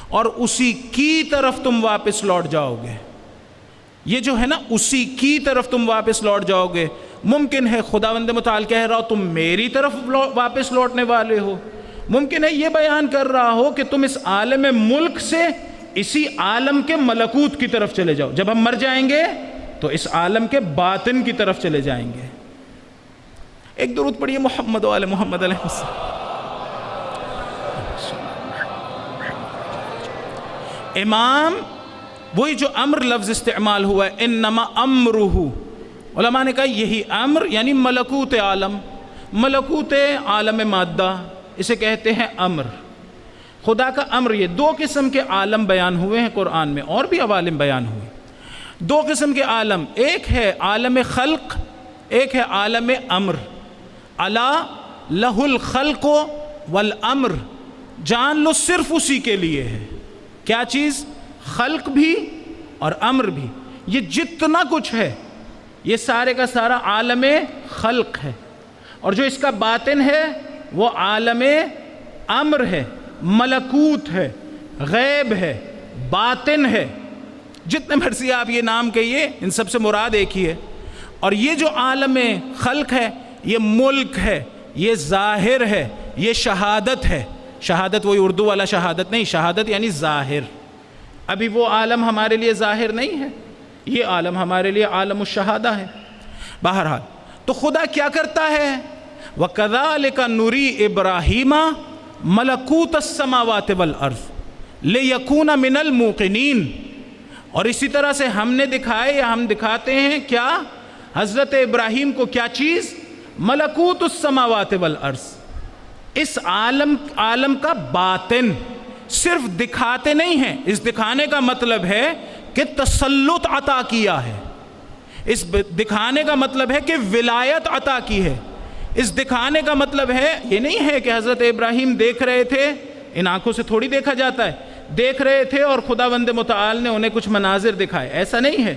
اور اسی کی طرف تم واپس لوٹ جاؤ گے. یہ جو ہے نا اسی کی طرف تم واپس لوٹ جاؤ گے. ممکن ہے خداوند متعال کہہ رہا ہو تم میری طرف واپس لوٹنے والے ہو، ممکن ہے یہ بیان کر رہا ہو کہ تم اس عالم ملک سے اسی عالم کے ملکوت کی طرف چلے جاؤ. جب ہم مر جائیں گے تو اس عالم کے باطن کی طرف چلے جائیں گے. ایک درود پڑھیے محمد و آل محمد علیہ السلام. امام، وہی جو امر لفظ استعمال ہوا ہے، انما امرہ، علماء نے کہا یہی امر یعنی ملکوت عالم، ملکوت عالم مادہ، اسے کہتے ہیں امر. خدا کا امر. یہ دو قسم کے عالم بیان ہوئے ہیں قرآن میں، اور بھی عوالم بیان ہوئے. دو قسم کے عالم، ایک ہے عالم خلق، ایک ہے عالم امر. الا لہ الخلق والامر، جان لو صرف اسی کے لیے ہے. کیا چیز؟ خلق بھی اور امر بھی. یہ جتنا کچھ ہے یہ سارے کا سارا عالم خلق ہے، اور جو اس کا باطن ہے وہ عالم امر ہے، ملکوت ہے، غیب ہے، باطن ہے. جتنے مرضی آپ یہ نام کہیے، ان سب سے مراد ایک ہی ہے. اور یہ جو عالم خلق ہے یہ ملک ہے، یہ ظاہر ہے، یہ شہادت ہے. شہادت وہی اردو والا شہادت نہیں، شہادت یعنی ظاہر. ابھی وہ عالم ہمارے لیے ظاہر نہیں ہے، یہ عالم ہمارے لیے عالم الشہادہ ہے. بہرحال تو خدا کیا کرتا ہے؟ وَكَذَلِكَ نُرِي إِبْرَاهِيمَ مَلَكُوتَ السَّمَاوَاتِ وَالْأَرْضِ لِيَكُونَ مِنَ الْمُوقِنِينَ. اور اسی طرح سے ہم نے دکھائے یا ہم دکھاتے ہیں کیا؟ حضرت ابراہیم کو کیا چیز؟ ملکوت السماوات والارض. اس عالم کا باطن صرف دکھاتے نہیں ہیں، اس دکھانے کا مطلب ہے کہ تسلط عطا کیا ہے. اس دکھانے کا مطلب ہے کہ ولایت عطا کی ہے. اس دکھانے کا مطلب ہے یہ نہیں ہے کہ حضرت ابراہیم دیکھ رہے تھے، ان آنکھوں سے تھوڑی دیکھا جاتا ہے، دیکھ رہے تھے اور خداوند متعال نے انہیں کچھ مناظر دکھائے، ایسا نہیں ہے.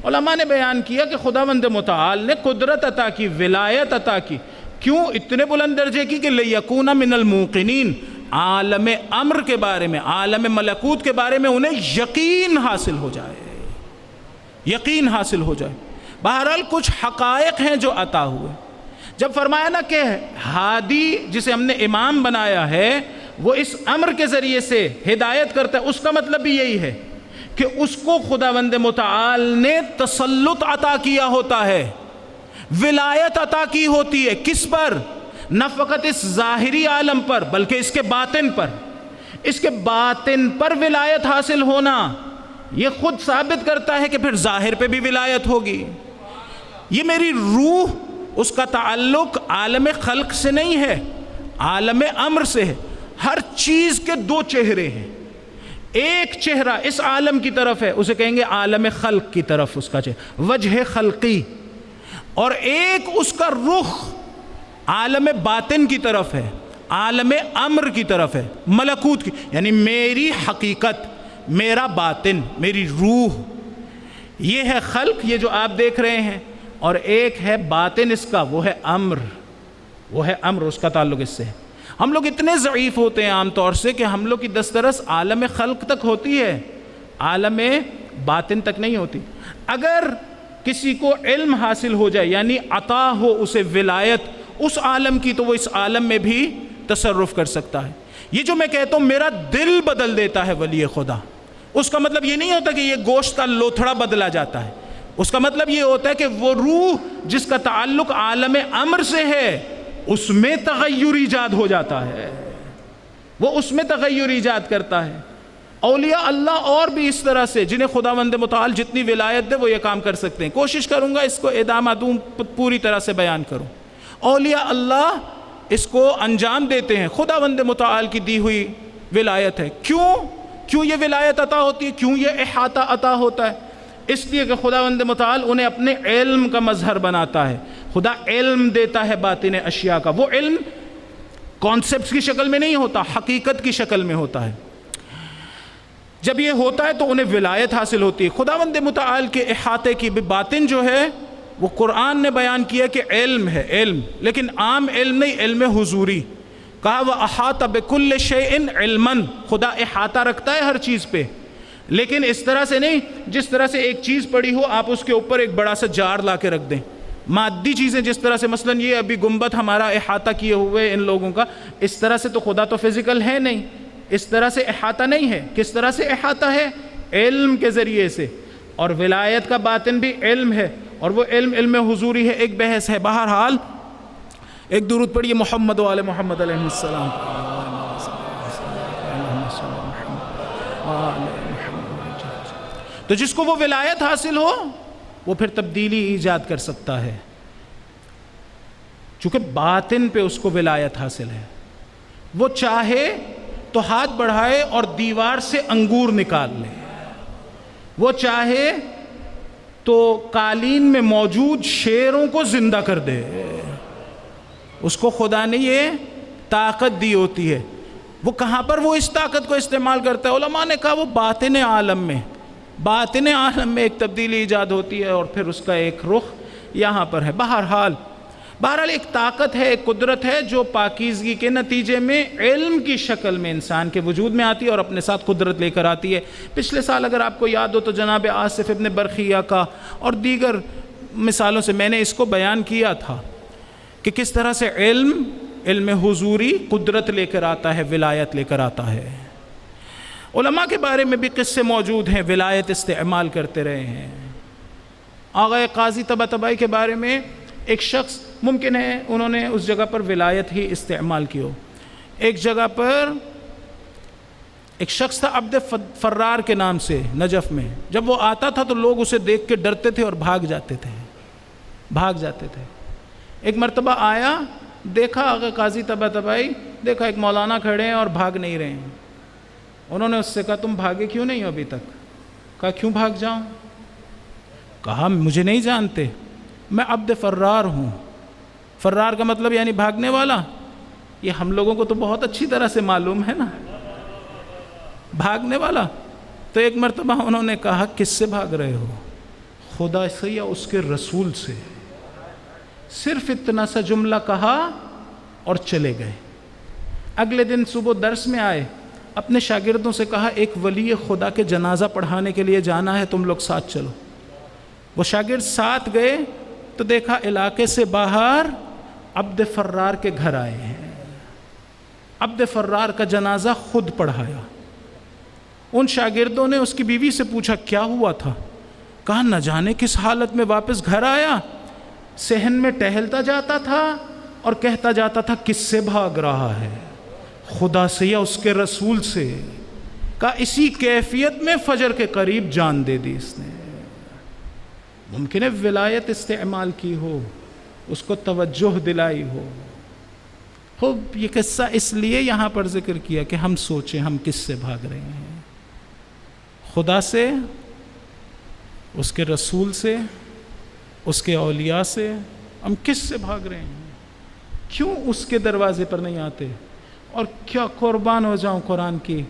علماء نے بیان کیا کہ خداوند متعال نے قدرت عطا کی، ولایت عطا کی. کیوں؟ اتنے بلند درجے کی کہ لِيَكُونَ مِنَ الْمُوقِنِينَ، عالم امر کے بارے میں، عالم ملکوت کے بارے میں انہیں یقین حاصل ہو جائے، یقین حاصل ہو جائے. بہرحال کچھ حقائق ہیں جو عطا ہوئے. جب فرمایا نا کہ ہادی جسے ہم نے امام بنایا ہے وہ اس امر کے ذریعے سے ہدایت کرتا ہے، اس کا مطلب بھی یہی ہے کہ اس کو خداوند متعال نے تسلط عطا کیا ہوتا ہے، ولایت عطا کی ہوتی ہے. کس پر؟ نہ فقط اس ظاہری عالم پر بلکہ اس کے باطن پر. اس کے باطن پر ولایت حاصل ہونا یہ خود ثابت کرتا ہے کہ پھر ظاہر پہ بھی ولایت ہوگی. یہ میری روح، اس کا تعلق عالم خلق سے نہیں ہے، عالم امر سے ہے. ہر چیز کے دو چہرے ہیں. ایک چہرہ اس عالم کی طرف ہے، اسے کہیں گے عالم خلق کی طرف اس کا چہرہ، وجہ خلقی. اور ایک اس کا رخ عالم باطن کی طرف ہے، عالم امر کی طرف ہے، ملکوت کی. یعنی میری حقیقت، میرا باطن، میری روح، یہ ہے خلق، یہ جو آپ دیکھ رہے ہیں. اور ایک ہے باطن اس کا، وہ ہے امر، وہ ہے امر، اس کا تعلق اس سے ہے. ہم لوگ اتنے ضعیف ہوتے ہیں عام طور سے کہ ہم لوگ کی دسترس عالم خلق تک ہوتی ہے، عالم باطن تک نہیں ہوتی. اگر کسی کو علم حاصل ہو جائے یعنی عطا ہو اسے ولایت اس عالم کی، تو وہ اس عالم میں بھی تصرف کر سکتا ہے. یہ جو میں کہتا ہوں میرا دل بدل دیتا ہے ولی خدا، اس کا مطلب یہ نہیں ہوتا کہ یہ گوشت کا لوتھڑا بدلا جاتا ہے. اس کا مطلب یہ ہوتا ہے کہ وہ روح جس کا تعلق عالم امر سے ہے اس میں تغیر ایجاد ہو جاتا ہے، وہ اس میں تغیر ایجاد کرتا ہے. اولیاء اللہ اور بھی اس طرح سے جنہیں خداوند متعال جتنی ولایت دے وہ یہ کام کر سکتے ہیں. کوشش کروں گا اس کو ادامہ دوں، پوری طرح سے بیان کروں. اولیاء اللہ اس کو انجام دیتے ہیں، خداوند متعال کی دی ہوئی ولایت ہے. کیوں یہ ولایت عطا ہوتی ہے؟ کیوں یہ احاطہ عطا ہوتا ہے؟ اس لیے کہ خداوند متعال انہیں اپنے علم کا مظہر بناتا ہے. خدا علم دیتا ہے باطن اشیاء کا. وہ علم کانسیپٹس کی شکل میں نہیں ہوتا، حقیقت کی شکل میں ہوتا ہے. جب یہ ہوتا ہے تو انہیں ولایت حاصل ہوتی ہے. خداوند متعال کے احاطے کی باطن جو ہے وہ قرآن نے بیان کیا کہ علم ہے، علم، لیکن عام علم نہیں، علم حضوری. کہا وَأَحَاطَ بِكُلِّ شَيْءٍ عِلْمًا، خدا احاطہ رکھتا ہے ہر چیز پہ، لیکن اس طرح سے نہیں جس طرح سے ایک چیز پڑی ہو آپ اس کے اوپر ایک بڑا سا جار لا کے رکھ دیں. مادی چیزیں جس طرح سے مثلا یہ ابھی گنبد ہمارا احاطہ کیے ہوئے ان لوگوں کا، اس طرح سے تو خدا تو فزیکل ہے نہیں، اس طرح سے احاطہ نہیں ہے. کس طرح سے احاطہ ہے؟ علم کے ذریعے سے. اور ولایت کا باطن بھی علم ہے، اور وہ علم علم حضوری ہے. ایک بحث ہے. بہرحال ایک درود پڑھیے محمد و آل محمد علیہ السلام. تو جس کو وہ ولایت حاصل ہو وہ پھر تبدیلی ایجاد کر سکتا ہے، چونکہ باطن پہ اس کو ولایت حاصل ہے. وہ چاہے تو ہاتھ بڑھائے اور دیوار سے انگور نکال لے، وہ چاہے تو قالین میں موجود شیروں کو زندہ کر دے. اس کو خدا نے یہ طاقت دی ہوتی ہے. وہ کہاں پر وہ اس طاقت کو استعمال کرتا ہے؟ علماء نے کہا وہ باطن عالم میں، باطن عالم میں ایک تبدیلی ایجاد ہوتی ہے اور پھر اس کا ایک رخ یہاں پر ہے. بہرحال ایک طاقت ہے، ایک قدرت ہے جو پاکیزگی کے نتیجے میں علم کی شکل میں انسان کے وجود میں آتی ہے اور اپنے ساتھ قدرت لے کر آتی ہے. پچھلے سال اگر آپ کو یاد ہو تو جناب آصف ابن برخیہ کا اور دیگر مثالوں سے میں نے اس کو بیان کیا تھا کہ کس طرح سے علم حضوری قدرت لے کر آتا ہے، ولایت لے کر آتا ہے. علماء کے بارے میں بھی قصے موجود ہیں، ولایت استعمال کرتے رہے ہیں. آغا قاضی طباطبائی کے بارے میں ایک شخص، ممکن ہے انہوں نے اس جگہ پر ولایت ہی استعمال کی ہو. ایک جگہ پر ایک شخص تھا عبد فرار کے نام سے، نجف میں. جب وہ آتا تھا تو لوگ اسے دیکھ کے ڈرتے تھے اور بھاگ جاتے تھے. ایک مرتبہ آیا، دیکھا آغا قاضی طباطبائی، دیکھا ایک مولانا کھڑے ہیں اور بھاگ نہیں رہے ہیں. انہوں نے اس سے کہا تم بھاگے کیوں نہیں ہو ابھی تک؟ کہا کیوں بھاگ جاؤں؟ کہا مجھے نہیں جانتے، میں عبد فرار ہوں. فرار کا مطلب یعنی بھاگنے والا. یہ ہم لوگوں کو تو بہت اچھی طرح سے معلوم ہے نا، بھاگنے والا. تو ایک مرتبہ انہوں نے کہا کس سے بھاگ رہے ہو؟ خدا سے یا اس کے رسول سے. صرف اتنا سا جملہ کہا اور چلے گئے. اگلے دن صبح درس میں آئے، اپنے شاگردوں سے کہا ایک ولی خدا کے جنازہ پڑھانے کے لیے جانا ہے، تم لوگ ساتھ چلو. وہ شاگرد ساتھ گئے تو دیکھا علاقے سے باہر عبد فرار کے گھر آئے ہیں. عبد فرار کا جنازہ خود پڑھایا. ان شاگردوں نے اس کی بیوی سے پوچھا کیا ہوا تھا؟ کہا نہ جانے کس حالت میں واپس گھر آیا، صحن میں ٹہلتا جاتا تھا اور کہتا جاتا تھا کس سے بھاگ رہا ہے؟ خدا سے یا اس کے رسول سے. کہا اسی کیفیت میں فجر کے قریب جان دے دی اس نے. ممکن ہے ولایت استعمال کی ہو، اس کو توجہ دلائی ہو. خوب یہ قصہ اس لیے یہاں پر ذکر کیا کہ ہم سوچیں ہم کس سے بھاگ رہے ہیں. خدا سے، اس کے رسول سے، اس کے اولیاء سے. ہم کس سے بھاگ رہے ہیں؟ کیوں اس کے دروازے پر نہیں آتے؟ اور کیا قربان ہو جاؤں قرآن کی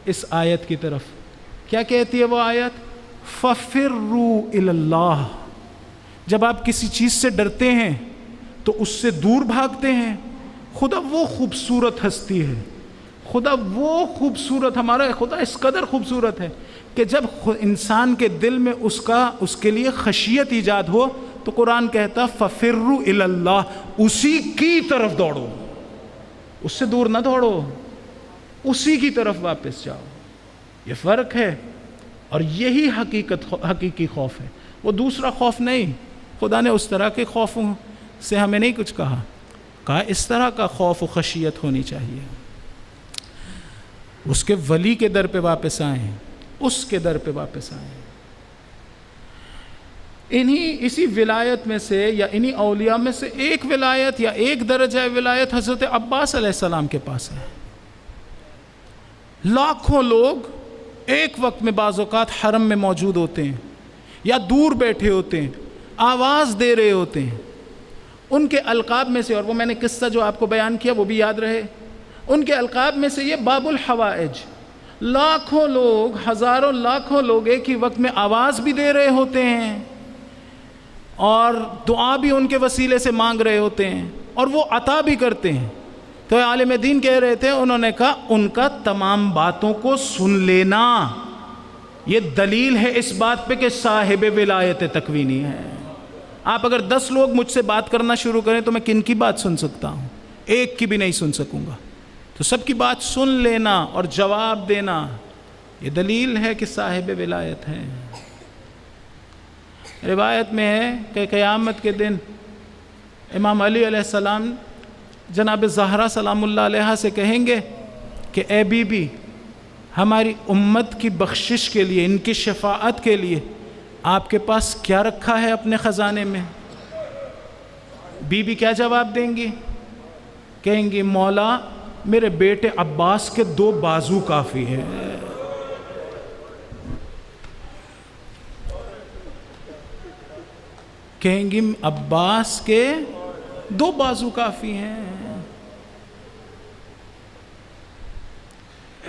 اس آیت کی طرف. کیا کہتی ہے وہ آیت؟ فَفِرُّوا إِلَى اللَّهِ. جب آپ کسی چیز سے ڈرتے ہیں تو اس سے دور بھاگتے ہیں. خدا وہ خوبصورت ہستی ہے، خدا وہ خوبصورت، ہمارا خدا اس قدر خوبصورت ہے کہ جب انسان کے دل میں اس کے لیے خشیت ایجاد ہو تو قرآن کہتا فَفِرُّوا إِلَى اللَّهِ، اسی کی طرف دوڑو، اس سے دور نہ دوڑو، اسی کی طرف واپس جاؤ. یہ فرق ہے اور یہی حقیقی خوف ہے. وہ دوسرا خوف نہیں. خدا نے اس طرح کے خوفوں سے ہمیں نہیں کچھ کہا اس طرح کا خوف و خشیت ہونی چاہیے. اس کے ولی کے در پہ واپس آئیں، اس کے در پہ واپس آئیں. اسی ولایت میں سے یا انہی اولیاء میں سے ایک ولایت یا ایک درجہ ولایت حضرت عباس علیہ السلام کے پاس ہے. لاکھوں لوگ ایک وقت میں بعض اوقات حرم میں موجود ہوتے ہیں یا دور بیٹھے ہوتے ہیں، آواز دے رہے ہوتے ہیں. ان کے القاب میں سے، اور وہ میں نے قصہ جو آپ کو بیان کیا وہ بھی یاد رہے، ان کے القاب میں سے یہ باب الحوائج. لاکھوں لوگ، ہزاروں لاکھوں لوگ ایک ہی وقت میں آواز بھی دے رہے ہوتے ہیں، اور دعا بھی ان کے وسیلے سے مانگ رہے ہوتے ہیں اور وہ عطا بھی کرتے ہیں. تو عالم دین کہہ رہے تھے، انہوں نے کہا ان کا تمام باتوں کو سن لینا یہ دلیل ہے اس بات پہ کہ صاحب ولایت تکوینی ہے. آپ اگر 10 لوگ مجھ سے بات کرنا شروع کریں تو میں کن کی بات سن سکتا ہوں؟ ایک کی بھی نہیں سن سکوں گا. تو سب کی بات سن لینا اور جواب دینا یہ دلیل ہے کہ صاحب ولایت ہے. روایت میں ہے کہ قیامت کے دن امام علی علیہ السلام جناب زہرا سلام اللہ علیہا سے کہیں گے کہ اے بی بی، ہماری امت کی بخشش کے لیے، ان کی شفاعت کے لیے آپ کے پاس کیا رکھا ہے اپنے خزانے میں؟ بی بی کیا جواب دیں گی؟ کہیں گی مولا میرے بیٹے عباس کے 2 بازو کافی ہے. کہیں گی عباس کے 2 بازو کافی ہیں.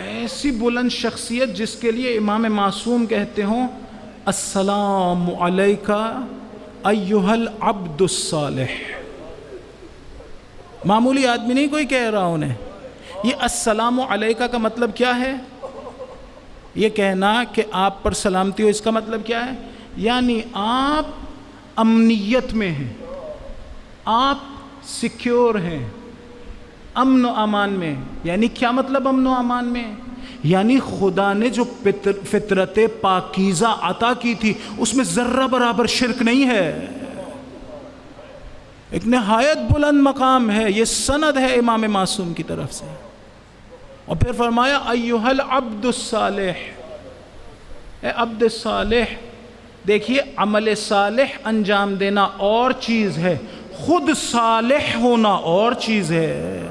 ایسی بلند شخصیت جس کے لیے امام معصوم کہتے ہوں السلام علیکہ ایہا العبد الصالح. معمولی آدمی نہیں کوئی کہہ رہا انہیں. یہ السلام علیکہ کا مطلب کیا ہے؟ یہ کہنا کہ آپ پر سلامتی ہو، اس کا مطلب کیا ہے؟ یعنی آپ امنیت میں ہیں، آپ سیکیور ہیں، امن و امان میں. یعنی کیا مطلب امن و امان میں؟ یعنی خدا نے جو فطرت پاکیزہ عطا کی تھی اس میں ذرہ برابر شرک نہیں ہے. ایک نہایت بلند مقام ہے. یہ سند ہے امام معصوم کی طرف سے. اور پھر فرمایا ایھا العبد الصالح، اے عبد صالح. دیکھیے عمل صالح انجام دینا اور چیز ہے، خود صالح ہونا اور چیز ہے.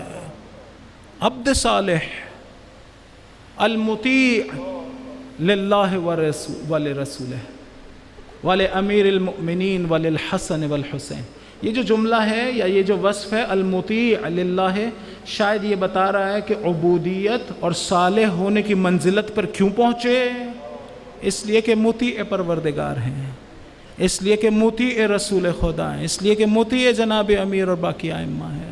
عبد صالح المطیع للہ ولرسولہ ولامیر المؤمنین وللحسن والحسین. یہ جو جملہ ہے یا یہ جو وصف ہے المطیع للہ، شاید یہ بتا رہا ہے کہ عبودیت اور صالح ہونے کی منزلت پر کیوں پہنچے؟ اس لیے کہ مطیع پروردگار ہیں، اس لیے کہ مطیع رسول خدا ہیں، اس لیے کہ مطیع جناب امیر اور باقی ائمہ ہیں.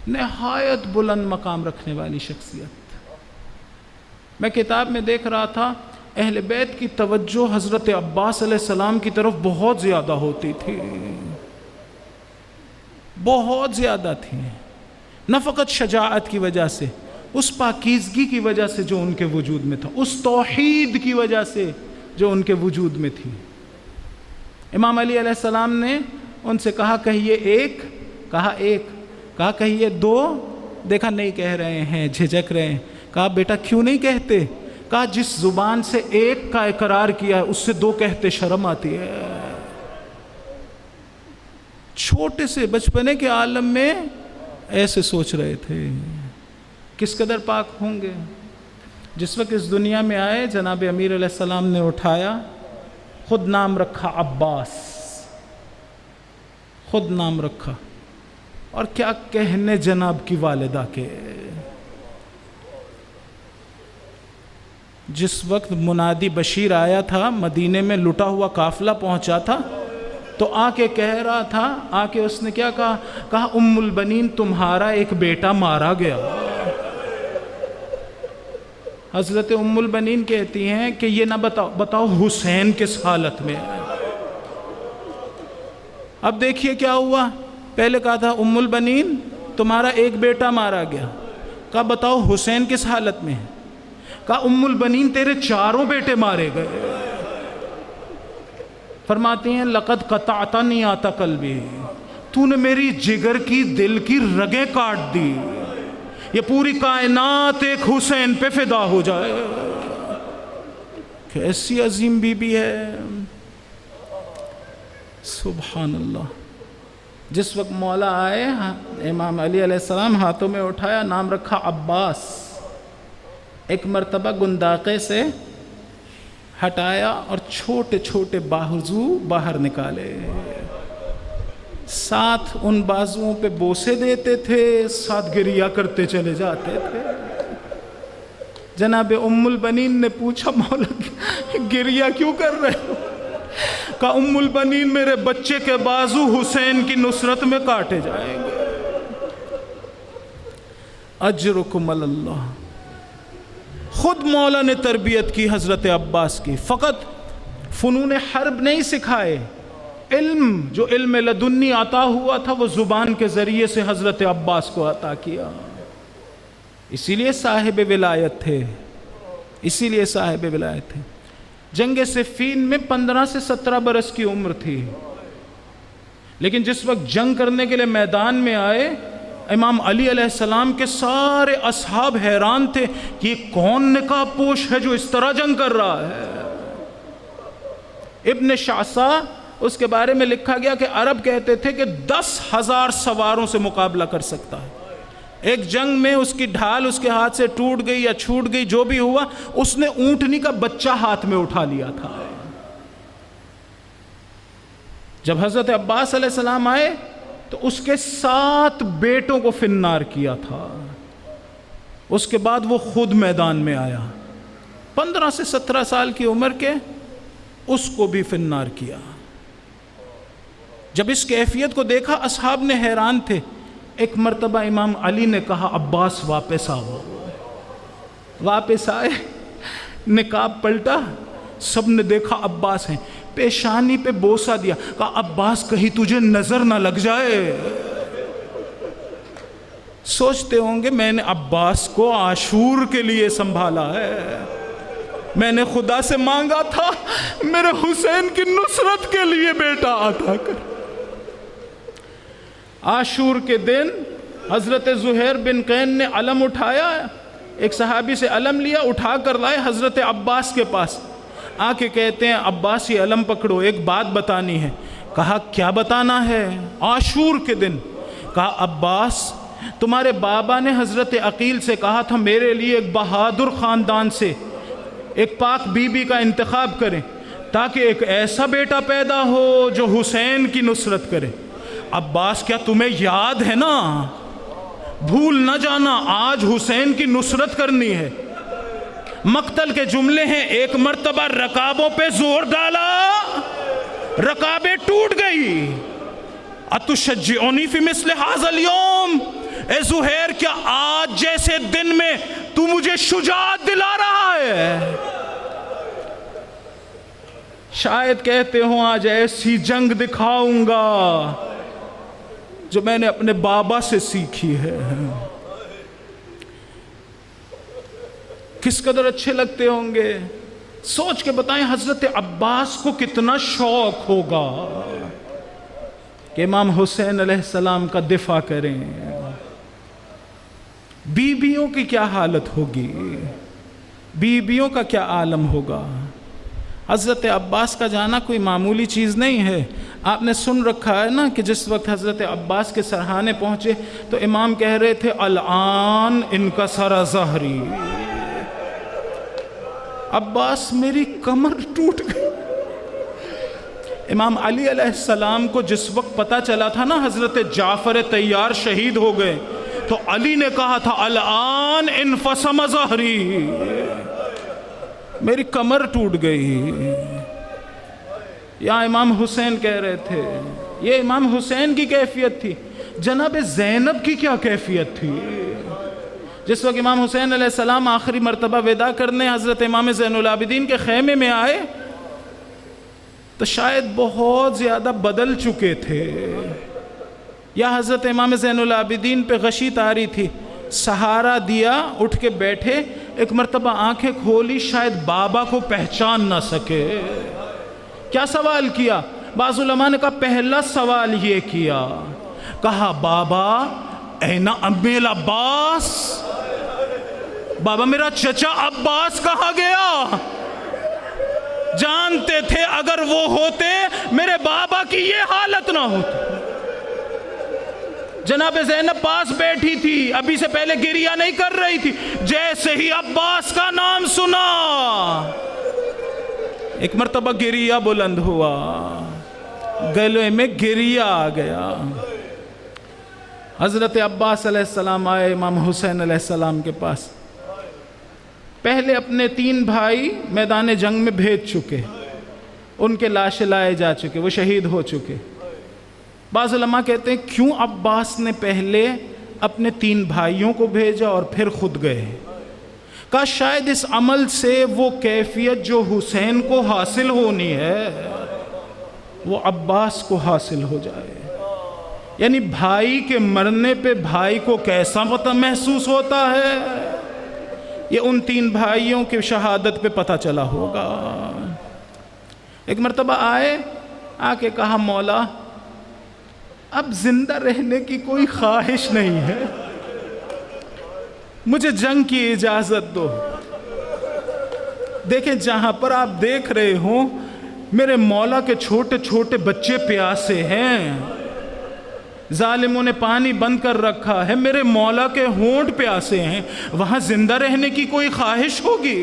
نہایت بلند مقام رکھنے والی شخصیت. میں کتاب میں دیکھ رہا تھا اہل بیت کی توجہ حضرت عباس علیہ السلام کی طرف بہت زیادہ ہوتی تھی، بہت زیادہ تھی. نہ فقط شجاعت کی وجہ سے، اس پاکیزگی کی وجہ سے جو ان کے وجود میں تھا، اس توحید کی وجہ سے جو ان کے وجود میں تھی. امام علی علیہ السلام نے ان سے کہا کہیے ایک، کہا ایک، کہا کہیے 2، دیکھا نہیں کہہ رہے ہیں، جھجک رہے ہیں. کہا بیٹا کیوں نہیں کہتے؟ کہا جس زبان سے 1 کا اقرار کیا ہے اس سے 2 کہتے شرم آتی ہے. چھوٹے سے بچپنے کے عالم میں ایسے سوچ رہے تھے. کس قدر پاک ہوں گے. جس وقت اس دنیا میں آئے جناب امیر علیہ السلام نے اٹھایا، خود نام رکھا عباس، خود نام رکھا. اور کیا کہنے جناب کی والدہ کے. جس وقت منادی بشیر آیا تھا، مدینے میں لٹا ہوا قافلہ پہنچا تھا، تو آ کے کہہ رہا تھا، آ کے اس نے کیا کہا؟ کہا ام البنین تمہارا ایک بیٹا مارا گیا. حضرت ام البنین کہتی ہیں کہ یہ نہ بتاؤ حسین کس حالت میں ہے. اب دیکھیے کیا ہوا. پہلے کہا تھا ام البنین تمہارا ایک بیٹا مارا گیا، کہا بتاؤ حسین کس حالت میں ہے. کہا ام البنین تیرے 4 بیٹے مارے گئے. فرماتی ہیں لقد قطعتنی آتا قلبی، تو نے میری جگر کی دل کی رگیں کاٹ دی. یہ پوری کائنات ایک حسین پہ فدا ہو جائے. کیسی عظیم بی بی ہے. سبحان اللہ. جس وقت مولا آئے، امام علی علیہ السلام ہاتھوں میں اٹھایا، نام رکھا عباس. ایک مرتبہ گنداقے سے ہٹایا اور چھوٹے چھوٹے بازو باہر نکالے. ساتھ ان بازوؤں پہ بوسے دیتے تھے، ساتھ گریا کرتے چلے جاتے تھے. جناب ام البنین نے پوچھا مولا گریا کیوں کر رہے ہو؟ کہا ام البنین میرے بچے کے بازو حسین کی نصرت میں کاٹے جائیں گے۔ اجرکم اللہ۔ خود مولا نے تربیت کی حضرت عباس کی، فقط فنون حرب نہیں سکھائے، علم جو علم لدنی عطا ہوا تھا وہ زبان کے ذریعے سے حضرت عباس کو عطا کیا، اسی لیے صاحب ولایت تھے، اسی لیے صاحب ولایت تھے۔ جنگ صفین میں 15 سے 17 برس کی عمر تھی، لیکن جس وقت جنگ کرنے کے لیے میدان میں آئے، امام علی علیہ السلام کے سارے اصحاب حیران تھے کہ یہ کون نقاب پوش ہے جو اس طرح جنگ کر رہا ہے۔ ابن شعثا اس کے بارے میں لکھا گیا کہ عرب کہتے تھے کہ 10,000 سواروں سے مقابلہ کر سکتا ہے۔ ایک جنگ میں اس کی ڈھال اس کے ہاتھ سے ٹوٹ گئی یا چھوٹ گئی، جو بھی ہوا، اس نے اونٹنی کا بچہ ہاتھ میں اٹھا لیا تھا۔ جب حضرت عباس علیہ السلام آئے تو اس کے 7 بیٹوں کو فنار کیا تھا، اس کے بعد وہ خود میدان میں آیا، 15 سے 17 سال کی عمر کے، اس کو بھی فنار کیا۔ جب اس کیفیت کو دیکھا اصحاب نے حیران تھے۔ ایک مرتبہ امام علی نے کہا عباس واپس آؤ، واپس آئے، نقاب پلٹا، سب نے دیکھا عباس ہیں، پیشانی پہ بوسہ دیا، کہا عباس کہیں تجھے نظر نہ لگ جائے۔ سوچتے ہوں گے میں نے عباس کو عاشور کے لیے سنبھالا ہے، میں نے خدا سے مانگا تھا میرے حسین کی نصرت کے لیے بیٹا عطا کر۔ عاشور کے دن حضرت زہیر بن قین نے علم اٹھایا، ایک صحابی سے علم لیا، اٹھا کر لائے حضرت عباس کے پاس، آ کے کہتے ہیں عباس یہ علم پکڑو، ایک بات بتانی ہے۔ کہا کیا بتانا ہے؟ عاشور کے دن۔ کہا عباس تمہارے بابا نے حضرت عقیل سے کہا تھا میرے لیے ایک بہادر خاندان سے ایک پاک بی بی کا انتخاب کریں تاکہ ایک ایسا بیٹا پیدا ہو جو حسین کی نصرت کرے۔ عباس کیا تمہیں یاد ہے نا، بھول نہ جانا آج حسین کی نصرت کرنی ہے۔ مقتل کے جملے ہیں، ایک مرتبہ رکابوں پہ زور ڈالا، رکابیں ٹوٹ گئی۔ اتشجعنی فی مثل ھذا اليوم، اے زہیر کیا آج جیسے دن میں تو مجھے شجاعت دلا رہا ہے؟ شاید کہتے ہوں آج ایسی جنگ دکھاؤں گا جو میں نے اپنے بابا سے سیکھی ہے۔ کس قدر اچھے لگتے ہوں گے، سوچ کے بتائیں حضرت عباس کو کتنا شوق ہوگا کہ امام حسین علیہ السلام کا دفاع کریں۔ بیویوں کی کیا حالت ہوگی، بیویوں کا کیا عالم ہوگا۔ حضرت عباس کا جانا کوئی معمولی چیز نہیں ہے۔ آپ نے سن رکھا ہے نا کہ جس وقت حضرت عباس کے سرحانے پہنچے تو امام کہہ رہے تھے الآن انکسر ظہری، عباس میری کمر ٹوٹ گئی۔ امام علی علیہ السلام کو جس وقت پتا چلا تھا نا حضرت جعفر طیار شہید ہو گئے تو علی نے کہا تھا الآن انفصم ظہری، میری کمر ٹوٹ گئی۔ یا امام حسین کہہ رہے تھے، یہ امام حسین کی کیفیت تھی۔ جناب زینب کی کیا کیفیت تھی؟ جس وقت امام حسین علیہ السلام آخری مرتبہ وداع کرنے حضرت امام زین العابدین کے خیمے میں آئے تو شاید بہت زیادہ بدل چکے تھے، یا حضرت امام زین العابدین پہ غشی طاری تھی، سہارا دیا، اٹھ کے بیٹھے، ایک مرتبہ آنکھیں کھولی، شاید بابا کو پہچان نہ سکے۔ کیا سوال کیا؟ بعض علماء نے کہا پہلا سوال یہ کیا، کہا بابا اینا امی العباس، بابا میرا چچا عباس کہاں گیا؟ جانتے تھے اگر وہ ہوتے میرے بابا کی یہ حالت نہ ہوتی۔ جناب زینب پاس بیٹھی تھی، ابھی سے پہلے گریہ نہیں کر رہی تھی، جیسے ہی عباس کا نام سنا ایک مرتبہ گریہ بلند ہوا، گلے میں گریہ آ گیا۔ حضرت عباس علیہ السلام آئے امام حسین علیہ السلام کے پاس، پہلے اپنے 3 بھائی میدان جنگ میں بھیج چکے، ان کے لاشیں لائے جا چکے، وہ شہید ہو چکے۔ بعض علماء کہتے ہیں کیوں عباس نے پہلے اپنے 3 بھائیوں کو بھیجا اور پھر خود گئے؟ کہا شاید اس عمل سے وہ کیفیت جو حسین کو حاصل ہونی ہے وہ عباس کو حاصل ہو جائے۔ یعنی بھائی کے مرنے پہ بھائی کو کیسا محسوس ہوتا ہے، یہ ان 3 بھائیوں کی شہادت پہ پتہ چلا ہوگا۔ ایک مرتبہ آ کے کہا مولا اب زندہ رہنے کی کوئی خواہش نہیں ہے، مجھے جنگ کی اجازت دو۔ دیکھیں جہاں پر آپ دیکھ رہے ہوں میرے مولا کے چھوٹے چھوٹے بچے پیاسے ہیں، ظالموں نے پانی بند کر رکھا ہے، میرے مولا کے ہونٹ پیاسے ہیں، وہاں زندہ رہنے کی کوئی خواہش ہوگی؟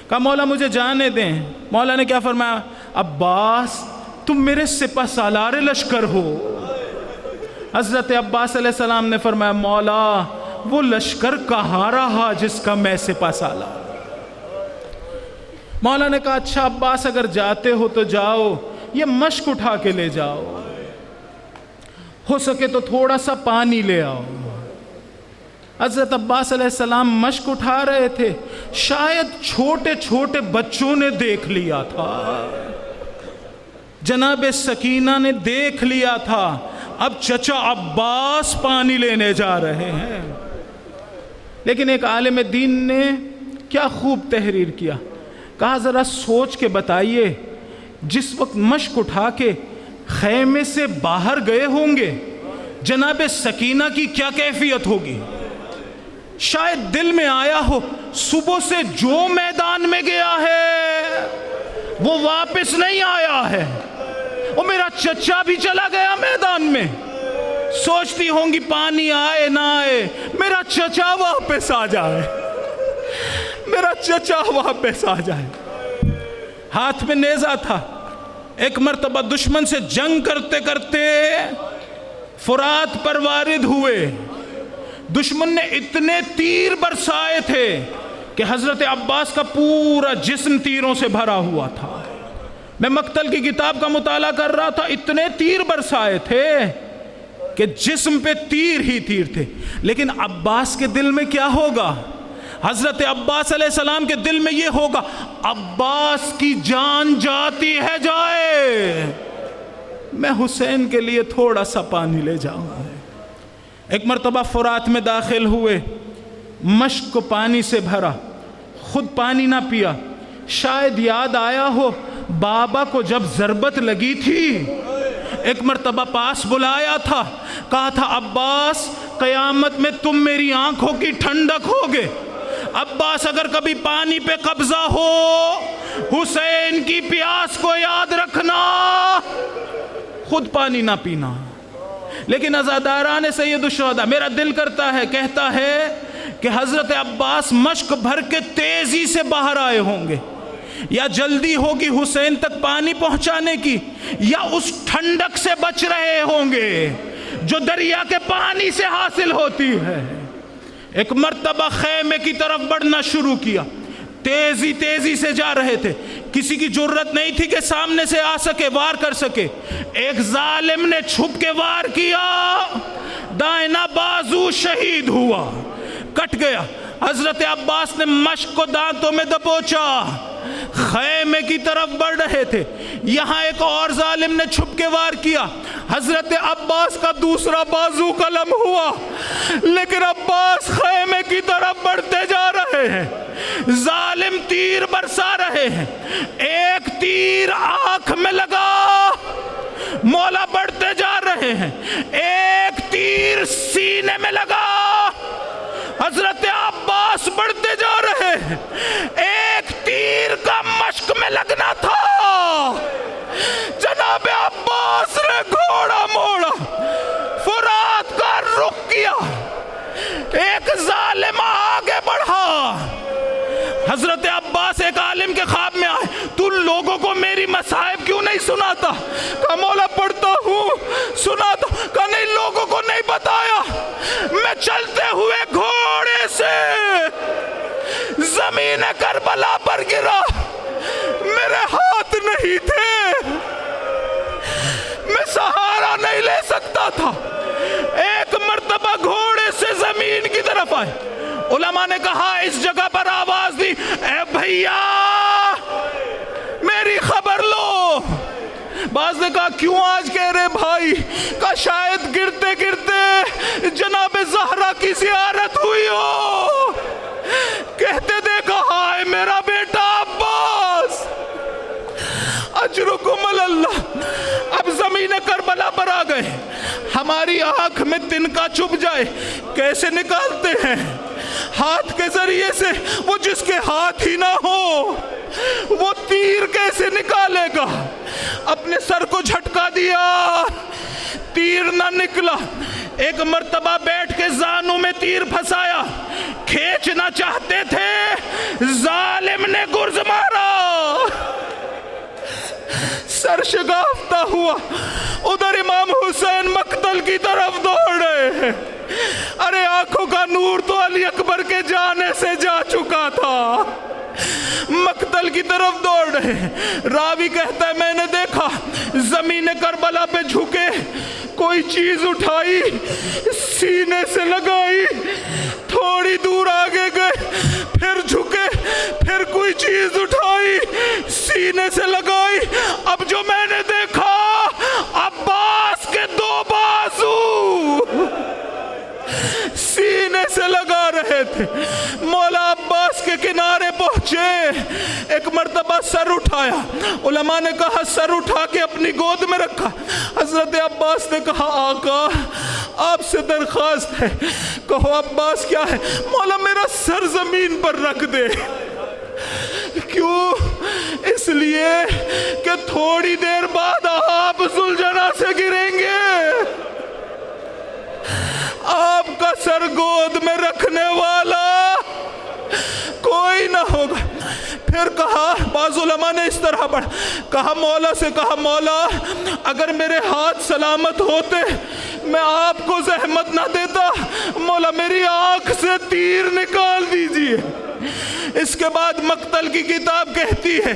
کہا مولا مجھے جانے دیں۔ مولا نے کیا فرمایا؟ عباس تم میرے سپہ سالار لشکر ہو۔ حضرت عباس علیہ السلام نے فرمایا مولا وہ لشکر کہاں رہا جس کا میں سپہ سالار۔ مولا نے کہا اچھا عباس اگر جاتے ہو تو جاؤ، یہ مشک اٹھا کے لے جاؤ، ہو سکے تو تھوڑا سا پانی لے آؤ۔ حضرت عباس علیہ السلام مشک اٹھا رہے تھے، شاید چھوٹے چھوٹے بچوں نے دیکھ لیا تھا، جناب سکینہ نے دیکھ لیا تھا اب چچا عباس پانی لینے جا رہے ہیں۔ لیکن ایک عالم دین نے کیا خوب تحریر کیا، کہا ذرا سوچ کے بتائیے جس وقت مشک اٹھا کے خیمے سے باہر گئے ہوں گے جناب سکینہ کی کیا کیفیت ہوگی؟ شاید دل میں آیا ہو صبح سے جو میدان میں گیا ہے وہ واپس نہیں آیا ہے، وہ میرا چچا بھی چلا گیا میدان میں، سوچتی ہوں گی پانی آئے نہ آئے میرا چچا واپس آ جائے، میرا چچا واپس آ جائے۔ ہاتھ میں نیزہ تھا، ایک مرتبہ دشمن سے جنگ کرتے کرتے فرات پر وارد ہوئے، دشمن نے اتنے تیر برسائے تھے کہ حضرت عباس کا پورا جسم تیروں سے بھرا ہوا تھا۔ میں مقتل کی کتاب کا مطالعہ کر رہا تھا، اتنے تیر برسائے تھے کہ جسم پہ تیر ہی تیر تھے۔ لیکن عباس کے دل میں کیا ہوگا؟ حضرت عباس علیہ السلام کے دل میں یہ ہوگا عباس کی جان جاتی ہے جائے، میں حسین کے لیے تھوڑا سا پانی لے جاؤں۔ ایک مرتبہ فرات میں داخل ہوئے، مشک کو پانی سے بھرا، خود پانی نہ پیا، شاید یاد آیا ہو بابا کو جب ضربت لگی تھی ایک مرتبہ پاس بلایا تھا، کہا تھا عباس قیامت میں تم میری آنکھوں کی ٹھنڈک ہوگے، عباس اگر کبھی پانی پہ قبضہ ہو حسین کی پیاس کو یاد رکھنا، خود پانی نہ پینا۔ لیکن عزاداران سید الشہداء میرا دل کرتا ہے، کہتا ہے کہ حضرت عباس مشک بھر کے تیزی سے باہر آئے ہوں گے، یا جلدی ہوگی حسین تک پانی پہنچانے کی، یا اس ٹھنڈک سے بچ رہے ہوں گے جو دریا کے پانی سے حاصل ہوتی ہے۔ ایک مرتبہ خیمے کی طرف بڑھنا شروع کیا، تیزی تیزی سے جا رہے تھے، کسی کی جرت نہیں تھی کہ سامنے سے آ سکے وار کر سکے۔ ایک ظالم نے چھپ کے وار کیا، دائنا بازو شہید ہوا، کٹ گیا۔ حضرت عباس نے مشک کو دانتوں میں دبوچا، خیمے کی طرف بڑھ رہے تھے، یہاں ایک اور ظالم نے چھپ کے وار کیا، حضرت عباس کا دوسرا بازو قلم ہوا، لیکن عباس خیمے کی طرف بڑھتے جا رہے ہیں، ظالم تیر برسا رہے ہیں، ایک تیر آنکھ میں لگا، مولا بڑھتے جا رہے ہیں، ایک تیر سینے میں لگا، حضرت عباس بڑھتے جا رہے ہیں، ایک تیر کا مشک میں لگنا تھا، جناب عباس نے گھوڑا موڑا، فرات کا رخ کیا، ایک ظالم آگے بڑھا۔ حضرت عباس ایک عالم کے خواب میں آئے، تو لوگوں کو میری مصائب کیوں نہیں سناتا؟ کہا مولا پڑھتا ہوں، سناتا، کہا نہیں لوگوں کو نہیں بتایا، میں چلتے ہوئے گھوڑے سے زمین کربلا پر گرا، میرے ہاتھ نہیں تھے طرف آئے. علماء نے کہا اس جگہ پر آواز دی, اے بھیا میری خبر لو. بعض نے کہا کیوں آج کہہ رہے بھائی؟ کہا شاید گرتے گرتے جناب زہرا کی زیارت ہوئی ہو. کہتے دیکھا ہائے میرا بیٹا عباس, اجرکم اللہ. اب زمین کربلا پر آ گئے. ہماری آنکھ میں تنکا چبھ جائے کیسے نکالتے ہیں؟ ہاتھ کے ذریعے سے. وہ جس کے ہاتھ ہی نہ ہو وہ تیر کیسے نکالے گا؟ اپنے سر کو جھٹکا دیا, تیر نہ نکلا. ایک مرتبہ بیٹھ کے زانوں میں تیر پھنسایا, کھینچنا چاہتے تھے, ظالم نے گرز مارا. سر شگافتہ ہوا. ادھر امام حسین مقتل کی طرف دوڑے. ارے آنکھوں کا نور تو علی اکبر کے جانے سے جا چکا تھا. مقتل کی طرف دوڑ رہے. راوی کہتا ہے میں نے دیکھا زمین کربلا پہ جھکے, کوئی چیز اٹھائی سینے سے لگائی, تھوڑی دور آگے گئے, پھر جھکے, پھر کوئی چیز اٹھائی سینے سے لگائی. اب جو میں نے دیکھا عباس کے 2 بازو سینے سے لگا رہے تھے. مولا عباس کے کنارے پہنچے, ایک مرتبہ سر اٹھایا. علماء نے کہا سر اٹھا کے اپنی گود میں رکھا. حضرت عباس نے کہا آقا آپ سے درخواست ہے. کہو عباس کیا ہے؟ مولا میرا سر زمین پر رکھ دے. کیوں؟ اس لیے کہ تھوڑی دیر بعد آپ ذوالجنا سے گریں گے, آپ کا سر گود میں رکھنے والا کوئی نہ ہوگا. پھر کہا, بعض علماء نے اس طرح پڑھا, کہا مولا سے کہا مولا اگر میرے ہاتھ سلامت ہوتے میں آپ کو زحمت نہ دیتا, مولا میری آنکھ سے تیر نکال دیجئے. اس کے بعد مقتل کی کتاب کہتی ہے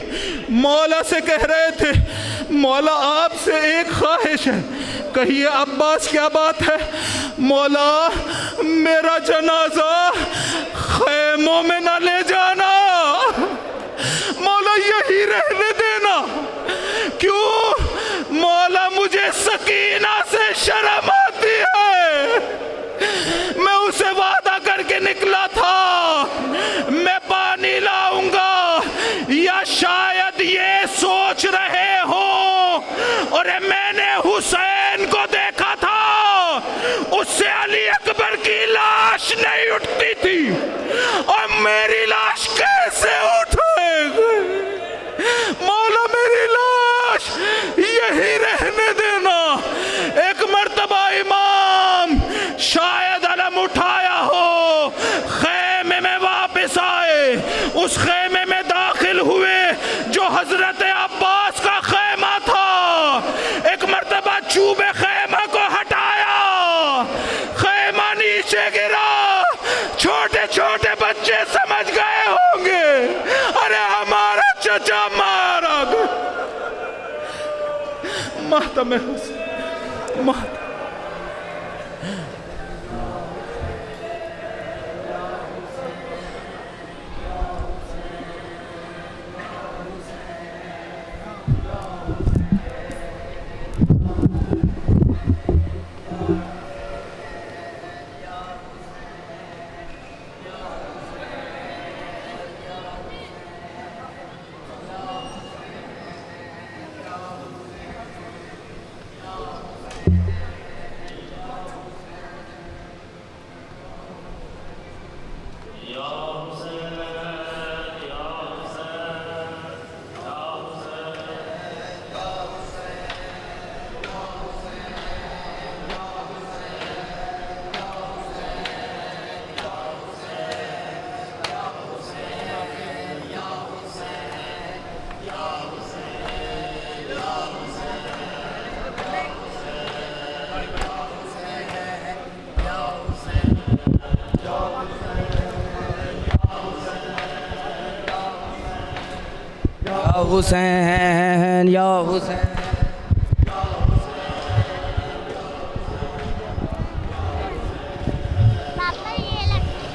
مولا سے کہہ رہے تھے مولا آپ سے ایک خواہش ہے. کہیے عباس کیا بات ہے؟ مولا میرا جنازہ خیموں میں نہ لے جانا, مولا یہی رہنے دینا. کیوں؟ مولا مجھے سکینہ سے شرم آتی ہے. میں اسے وعدہ کر کے نکلا تھا میں پانی لاؤں گا, یا شاید یہ سوچ رہے ہو اور میں نے حسین کو دیکھا تھا اس سے علی اکبر کی لاش نہیں اٹھتی تھی, اور میری لاش کیسے اٹھے گی؟ مولا میری لاش یہی رہنے دینا. ایک مرتبہ امام شاید علم اٹھایا ہو, خیمے میں واپس آئے, اس خیمے میں داخل ہوئے جو حضرت عباس کا خیمہ تھا. ایک مرتبہ چوب خیمہ کو ہٹایا, خیمہ نیچے گرا. چھوٹے چھوٹے بچے سمجھ گئے ہوں گے ارے ہمارا چچا مارا گیا. ماتم حسین, ماتم. حسین یا حسین. پاپا یہ لگتا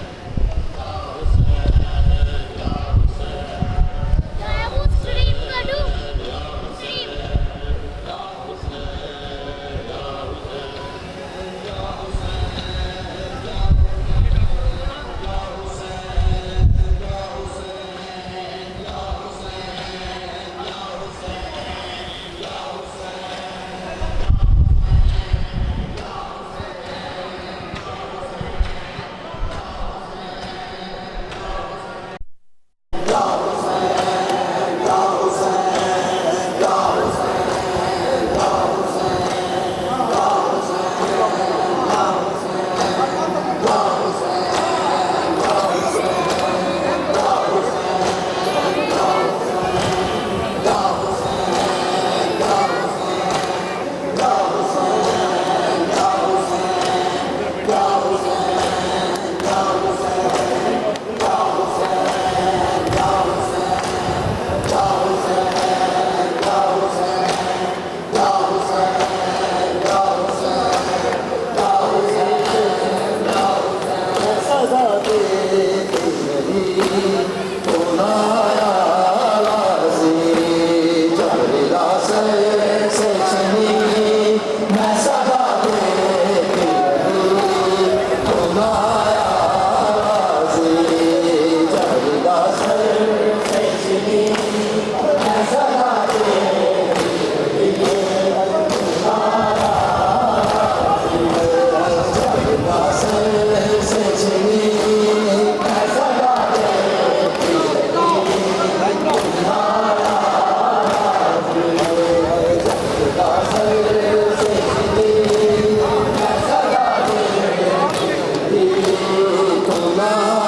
اللہ